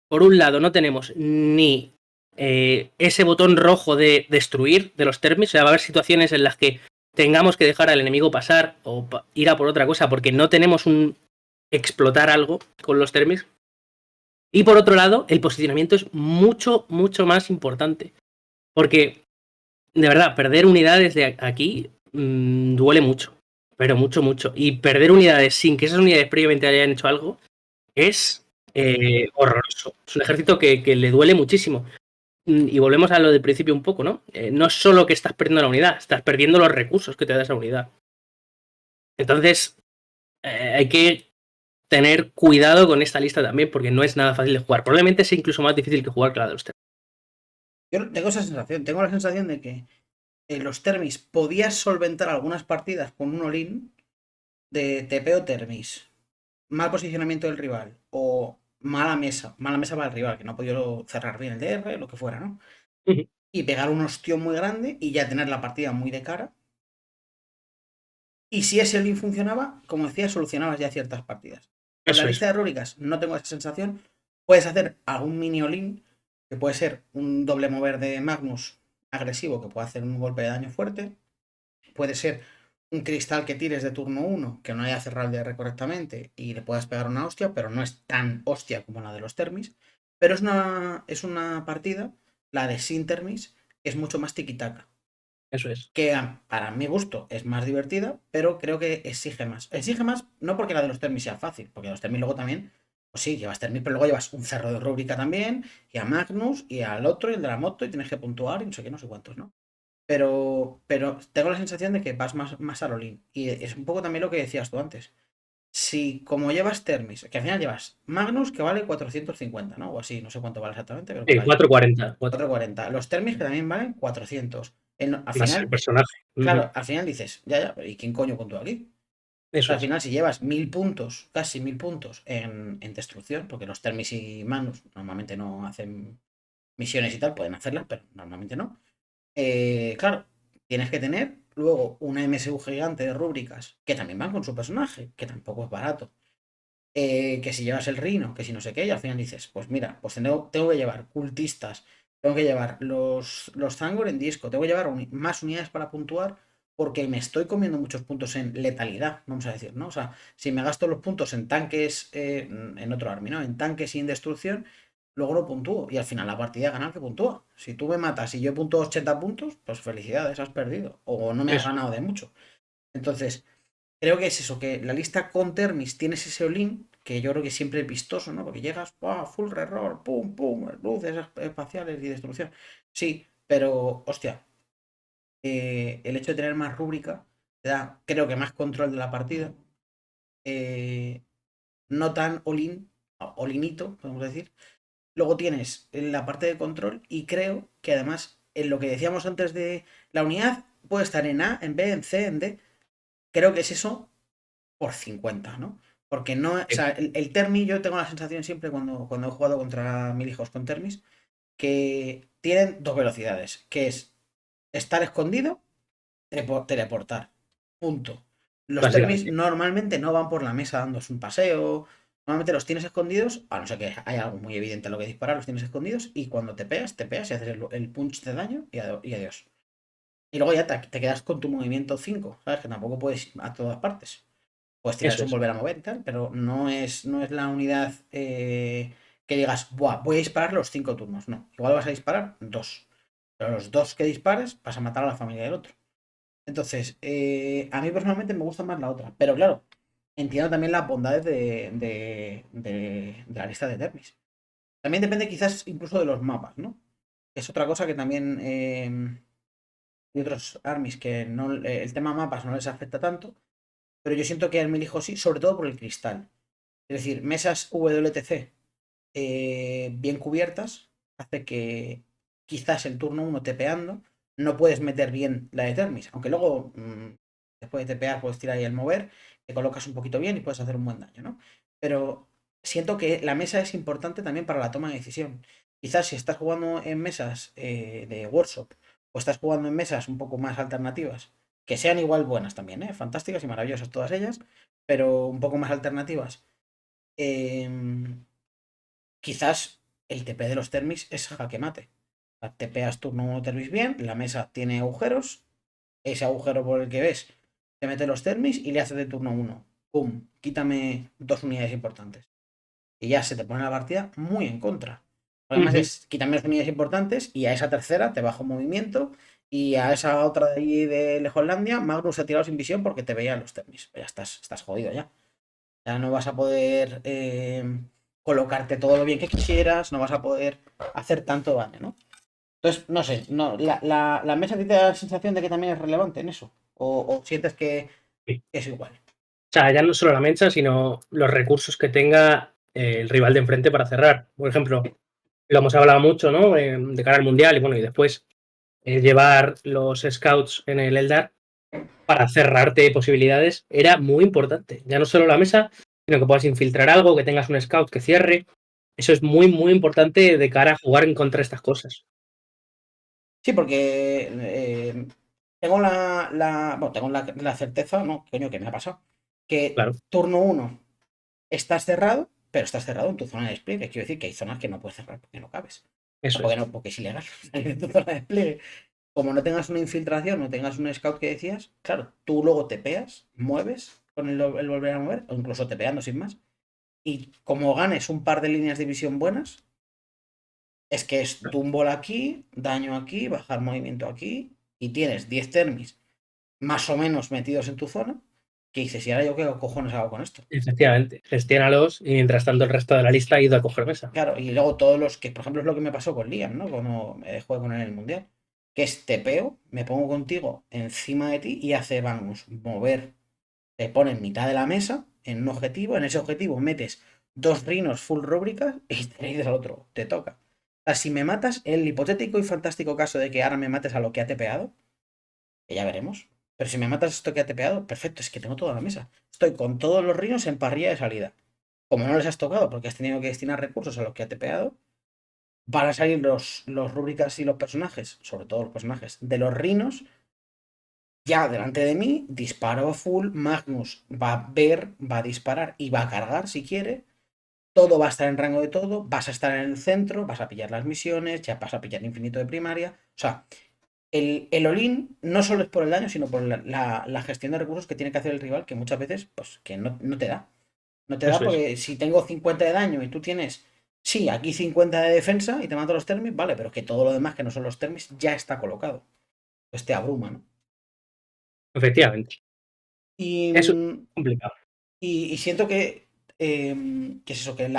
por un lado no tenemos ni ese botón rojo de destruir de los termis, o sea, va a haber situaciones en las que tengamos que dejar al enemigo pasar o ir a por otra cosa porque no tenemos un explotar algo con los termis. Y por otro lado, el posicionamiento es mucho, mucho más importante. Porque, de verdad, perder unidades de aquí duele mucho. Pero mucho, mucho. Y perder unidades sin que esas unidades previamente hayan hecho algo es horroroso. Es un ejército que le duele muchísimo. Y volvemos a lo del principio un poco, ¿no? No es solo que estás perdiendo la unidad, estás perdiendo los recursos que te da esa unidad. Entonces, hay que tener cuidado con esta lista también, porque no es nada fácil de jugar. Probablemente sea incluso más difícil que jugar que la de los Termis. Yo tengo esa sensación, tengo la sensación de que los Termis podías solventar algunas partidas con un all-in de TP o Termis. mal posicionamiento del rival o mala mesa para el rival, que no ha podido cerrar bien el DR, lo que fuera, ¿no? Ujú. Y pegar un ostión muy grande y ya tener la partida muy de cara. Y si ese link funcionaba, como decía, solucionabas ya ciertas partidas. Con la Eso es. lista de rúbricas no tengo esa sensación. Puedes hacer algún mini all-in, que puede ser un doble mover de Magnus agresivo, que puede hacer un golpe de daño fuerte. Puede ser un cristal que tires de turno 1, que no haya cerrado el DR correctamente y le puedas pegar una hostia, pero no es tan hostia como la de los Termis. Pero es una partida, la de Sin Termis, que es mucho más tiki-taka, Eso es. que para mi gusto es más divertida, pero creo que exige más. Exige más no porque la de los Termis sea fácil, porque los Termis luego también, pues sí, llevas Termis, pero luego llevas un cerro de rúbrica también, y a Magnus, y al otro, y el de la moto, y tienes que puntuar, y no sé qué, no sé cuántos, ¿no? Pero tengo la sensación de que vas más a Lolin. Y es un poco también lo que decías tú antes. Si como llevas Termis, que al final llevas Magnus que vale 450, ¿no? O así, no sé cuánto vale exactamente, pero por Sí, ahí. 440. 440. Los Termis que también valen 400. Al Más el final, personaje. claro, al final dices, ya, ¿y quién coño puntúa aquí? Eso Al es. final, si llevas 1000 puntos, casi 1000 puntos en destrucción, porque los Termis y Magnus normalmente no hacen misiones y tal, pueden hacerlas, pero normalmente no. Claro, tienes que tener luego una MSU gigante de rúbricas que también van con su personaje, que tampoco es barato. Que si llevas el Rhino, que si no sé qué, y al final dices, pues mira, pues tengo que llevar cultistas, tengo que llevar los Zangor en disco, tengo que llevar más unidades para puntuar, porque me estoy comiendo muchos puntos en letalidad, vamos a decir, ¿no? O sea, si me gasto los puntos en tanques, en otro army, ¿no? En tanques sin destrucción, luego lo puntúo, y al final la partida gana el que puntúa. Si tú me matas y yo punto 80 puntos, pues felicidades, has perdido, o no me has Eso. ganado de mucho. Entonces, creo que es eso, que la lista con Termis tienes ese all-in, que yo creo que siempre es vistoso, ¿no? Porque llegas, ¡buah! Full reroll, pum, pum, luces espaciales y destrucción. Sí, pero, hostia, el hecho de tener más rúbrica te da, creo que más control de la partida. eh, no tan all-in, all-inito, podemos decir. Luego tienes la parte de control y creo que además, en lo que decíamos antes de la unidad, puede estar en A, en B, en C, en D. Creo que es eso por 50, ¿no? Porque no, o Sí. sea, el Termi, yo tengo la sensación siempre cuando he jugado contra mil hijos con Termis, que tienen dos velocidades, que es estar escondido, teleportar. Punto. Los Termis Básicamente. normalmente no van por la mesa dándose un paseo. Normalmente los tienes escondidos, a no ser que haya algo muy evidente a lo que disparar, los tienes escondidos y cuando te pegas y haces el punch de daño y adiós. Y luego ya te quedas con tu movimiento 5, ¿sabes? Que tampoco puedes ir a todas partes. Pues tirar Eso un es. volver a mover y tal, pero no es la unidad que digas, buah, voy a disparar los 5 turnos. No, igual vas a disparar dos. Pero los dos que dispares vas a matar a la familia del otro. Entonces, a mí personalmente me gusta más la otra. Pero claro, entiendo también las bondades de la lista de Termis. También depende quizás incluso de los mapas, ¿no? Es otra cosa que también hay otros armies que no, el tema mapas no les afecta tanto, pero yo siento que al Milijo sí, sobre todo por el cristal. Es decir, mesas WTC bien cubiertas hace que quizás el turno 1 tepeando no puedes meter bien la de Termis, aunque luego después de tepear puedes tirar ahí el mover, te colocas un poquito bien y puedes hacer un buen daño, ¿no? Pero siento que la mesa es importante también para la toma de decisión. Quizás si estás jugando en mesas de workshop o estás jugando en mesas un poco más alternativas, que sean igual buenas también, fantásticas y maravillosas todas ellas, pero un poco más alternativas. em, Quizás el TP de los Termis es jaque mate. O sea, tepeas turno 1 Termis bien, la mesa tiene agujeros, ese agujero por el que ves te mete los Termis y le hace de turno 1. ¡Pum! Quítame dos unidades importantes. Y ya se te pone la partida muy en contra. Además Ujú. es quítame las unidades importantes y a esa tercera te bajo movimiento y a esa otra de allí de Lejolandia Magnus se ha tirado sin visión porque te veía los Termis. Pues ya estás jodido ya. Ya no vas a poder colocarte todo lo bien que quisieras, no vas a poder hacer tanto daño, ¿no? Entonces, no sé, no, la mesa te da la sensación de que también es relevante en eso. O sientes que Sí. es igual. O sea, ya no solo la mecha, sino los recursos que tenga el rival de enfrente para cerrar. Por ejemplo, lo hemos hablado mucho, ¿no? De cara al Mundial y bueno, y después llevar los scouts en el Eldar para cerrarte posibilidades era muy importante. Ya no solo la mesa, sino que puedas infiltrar algo, que tengas un scout que cierre. Eso es muy, muy importante de cara a jugar en contra de estas cosas. Sí, porque tengo bueno, tengo la certeza, no, coño, que me ha pasado, que Claro, turno 1 estás cerrado, pero estás cerrado en tu zona de despliegue. Quiero decir que hay zonas que no puedes cerrar porque no cabes. O eso porque, es. no, porque es ilegal salir de tu zona de despliegue. Como no tengas una infiltración, no tengas un scout que decías, claro, tú luego te peas, mueves con el volver a mover, o incluso te peando sin más. Y como ganes un par de líneas de visión buenas, es que es tumble aquí, daño aquí, bajar movimiento aquí, y tienes 10 termis más o menos metidos en tu zona, que dices, ¿y ahora yo qué cojones hago con esto? Efectivamente, gestiónalos y mientras tanto el resto de la lista ha ido a coger mesa. Claro, y luego todos los que, por ejemplo, es lo que me pasó con Liam, ¿no? Cuando me jugué con él en el Mundial, que es tepeo, me pongo contigo encima de ti y hace, vamos, mover, te pone en mitad de la mesa, en un objetivo, en ese objetivo metes 2 rinos full rúbricas y te dices al otro, te toca. O sea, si me matas, el hipotético y fantástico caso de que ahora me mates a lo que ha tepeado, que ya veremos. Pero si me matas esto que ha tepeado, perfecto, es que tengo toda la mesa. Estoy con todos los rinos en parrilla de salida. Como no les has tocado porque has tenido que destinar recursos a lo que ha tepeado, van a salir los rúbricas y los personajes, sobre todo los personajes, de los rinos, ya delante de mí, disparo a full, Magnus va a ver, va a disparar y va a cargar si quiere. Todo va a estar en rango de todo, vas a estar en el centro, vas a pillar las misiones, ya vas a pillar infinito de primaria. O sea, el all-in no solo es por el daño, sino por la gestión de recursos que tiene que hacer el rival, que muchas veces, pues, que no te da. No te da Eso es. porque si tengo 50 de daño y tú tienes, sí, aquí 50 de defensa y te mato los termis, vale, pero que todo lo demás que no son los termis ya está colocado. Pues te abruma, ¿no? Efectivamente. Y, Es complicado. y siento que es eso, que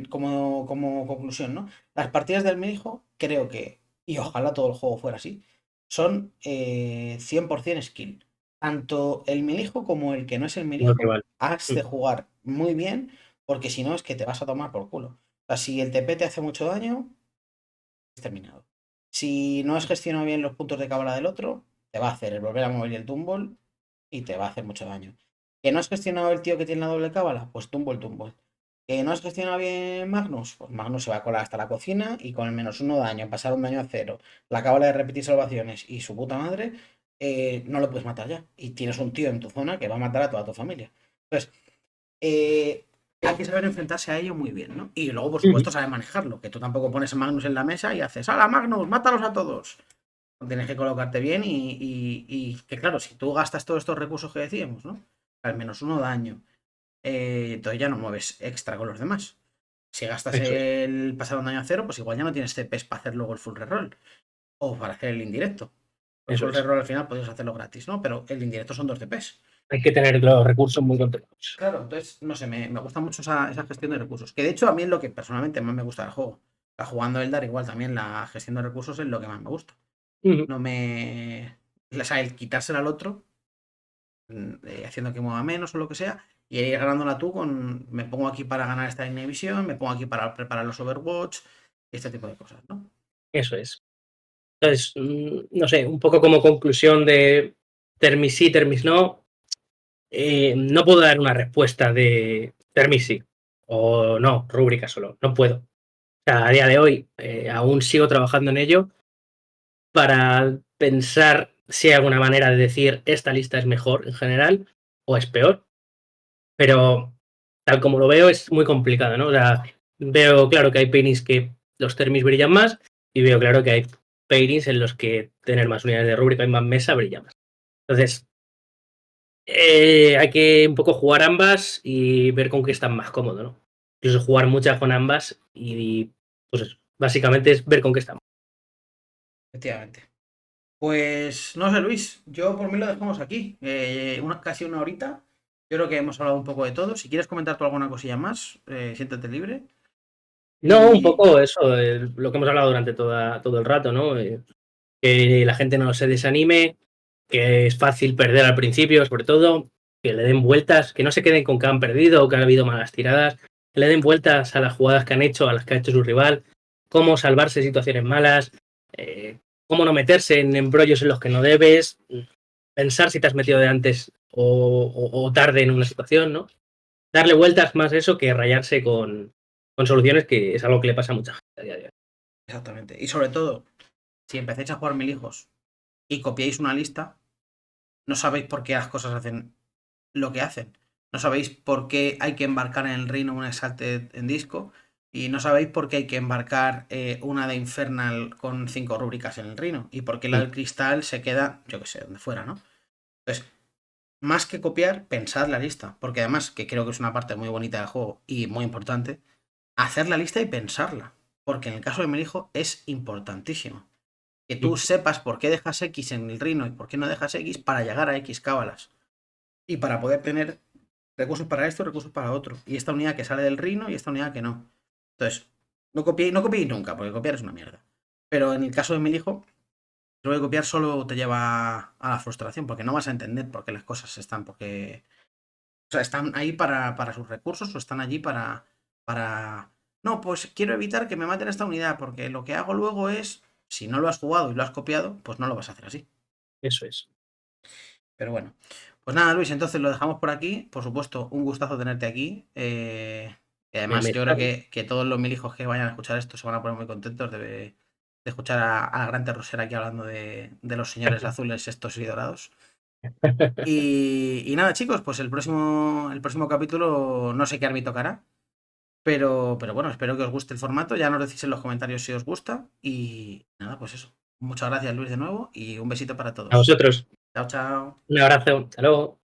como conclusión, ¿no? Las partidas del Milijo, creo que, y ojalá todo el juego fuera así, son 100% skill. Tanto el Milijo como el que no es el Lo que Milijo, vale. has de jugar muy bien, porque si no es que te vas a tomar por culo. O sea, si el TP te hace mucho daño, es terminado. Si no has gestionado bien los puntos de cábala del otro, te va a hacer el volver a mover y el tumble y te va a hacer mucho daño. ¿Que no has gestionado el tío que tiene la doble cábala? Pues tumble, tumble. ¿Que no has gestionado bien Magnus? Pues Magnus se va a colar hasta la cocina y con el -1 daño, pasar un daño a 0, la cábala de repetir salvaciones y su puta madre, no lo puedes matar ya. Y tienes un tío en tu zona que va a matar a toda tu familia. Entonces, hay que saber enfrentarse a ello muy bien, ¿no? Y luego, por Ujú. supuesto, saber manejarlo, que tú tampoco pones a Magnus en la mesa y haces, ¡hala, Magnus, mátalos a todos! Tienes que colocarte bien y que, claro, si tú gastas todos estos recursos que decíamos, ¿no? Al -1 daño, entonces ya no mueves extra con los demás. Si gastas Eso es. el pasar un daño a 0, pues igual ya no tienes CPs para hacer luego el full reroll o para hacer el indirecto. El Eso full es. reroll al final podrías hacerlo gratis, ¿no? Pero el indirecto son 2 CPs. Hay que tener los recursos muy controlados. Claro, entonces, no sé, me gusta mucho esa gestión de recursos. Que de hecho a mí es lo que personalmente más me gusta del juego. Está jugando el Dar igual también la gestión de recursos es lo que más me gusta. Ujú. No me... O sea, el quitársela al otro, haciendo que mueva menos o lo que sea, y ir ganándola tú con... Me pongo aquí para ganar esta línea de visión, me pongo aquí para preparar los Overwatch, y este tipo de cosas, ¿no? Eso es. Entonces, no sé, un poco como conclusión de Termis sí, Termis no, no puedo dar una respuesta de Termis sí o no, rúbrica solo, no puedo. O sea, a día de hoy aún sigo trabajando en ello para pensar si hay alguna manera de decir esta lista es mejor en general o es peor, pero tal como lo veo es muy complicado, ¿no? O sea, veo claro que hay paintings que los Termis brillan más y veo claro que hay paintings en los que tener más unidades de rúbrica y más mesa brilla más. Entonces, hay que un poco jugar ambas y ver con qué están más cómodo, ¿no? Incluso jugar muchas con ambas y pues eso, básicamente es ver con qué estamos. Efectivamente. Pues no sé, Luis, yo por mí lo dejamos aquí. Casi una horita. Yo creo que hemos hablado un poco de todo. Si quieres comentar tú alguna cosilla más, siéntate libre. No, un Y poco eso, lo que hemos hablado durante todo el rato, ¿no? Que la gente no se desanime, que es fácil perder al principio, sobre todo, que le den vueltas, que no se queden con que han perdido o que ha habido malas tiradas, que le den vueltas a las jugadas que han hecho, a las que ha hecho su rival, cómo salvarse de situaciones malas, cómo no meterse en embrollos en los que no debes, pensar si te has metido de antes o tarde en una situación, ¿no? darle vueltas más a eso que rayarse con soluciones, que es algo que le pasa a mucha gente a día de hoy. Exactamente. Y sobre todo, si empezáis a jugar mil hijos y copiáis una lista, no sabéis por qué las cosas hacen lo que hacen. No sabéis por qué hay que embarcar en el reino una Exalted en disco. Y no sabéis por qué hay que embarcar una de Infernal con 5 rúbricas en el reino. Y por qué la del cristal se queda, yo que sé, donde fuera, ¿no? Entonces, más que copiar, pensad la lista. Porque además, que creo que es una parte muy bonita del juego y muy importante, hacer la lista y pensarla. Porque en el caso de Melijo es importantísimo. Que tú sepas por qué dejas X en el reino y por qué no dejas X para llegar a X cábalas. Y para poder tener recursos para esto, recursos para otro. Y esta unidad que sale del reino y esta unidad que no. Entonces, no copiéis nunca, porque copiar es una mierda. Pero en el caso de Melijo, creo que copiar solo te lleva a la frustración, porque no vas a entender por qué las cosas están, porque. O sea, están ahí para sus recursos o están allí para. No, pues quiero evitar que me maten esta unidad, porque lo que hago luego es, si no lo has jugado y lo has copiado, pues no lo vas a hacer así. Eso es. Pero bueno. Pues nada, Luis, entonces lo dejamos por aquí. Por supuesto, un gustazo tenerte aquí. Y además, yo creo que todos los mil hijos que vayan a escuchar esto se van a poner muy contentos de escuchar a la gran terrosera aquí hablando de los señores azules estos y dorados. Y nada, chicos, pues el próximo capítulo no sé qué army tocará. Pero bueno, espero que os guste el formato. Ya nos decís en los comentarios si os gusta. Y nada, pues eso. Muchas gracias, Luis, de nuevo. Y un besito para A todos. vosotros. Chao, chao. Un abrazo. Hasta luego.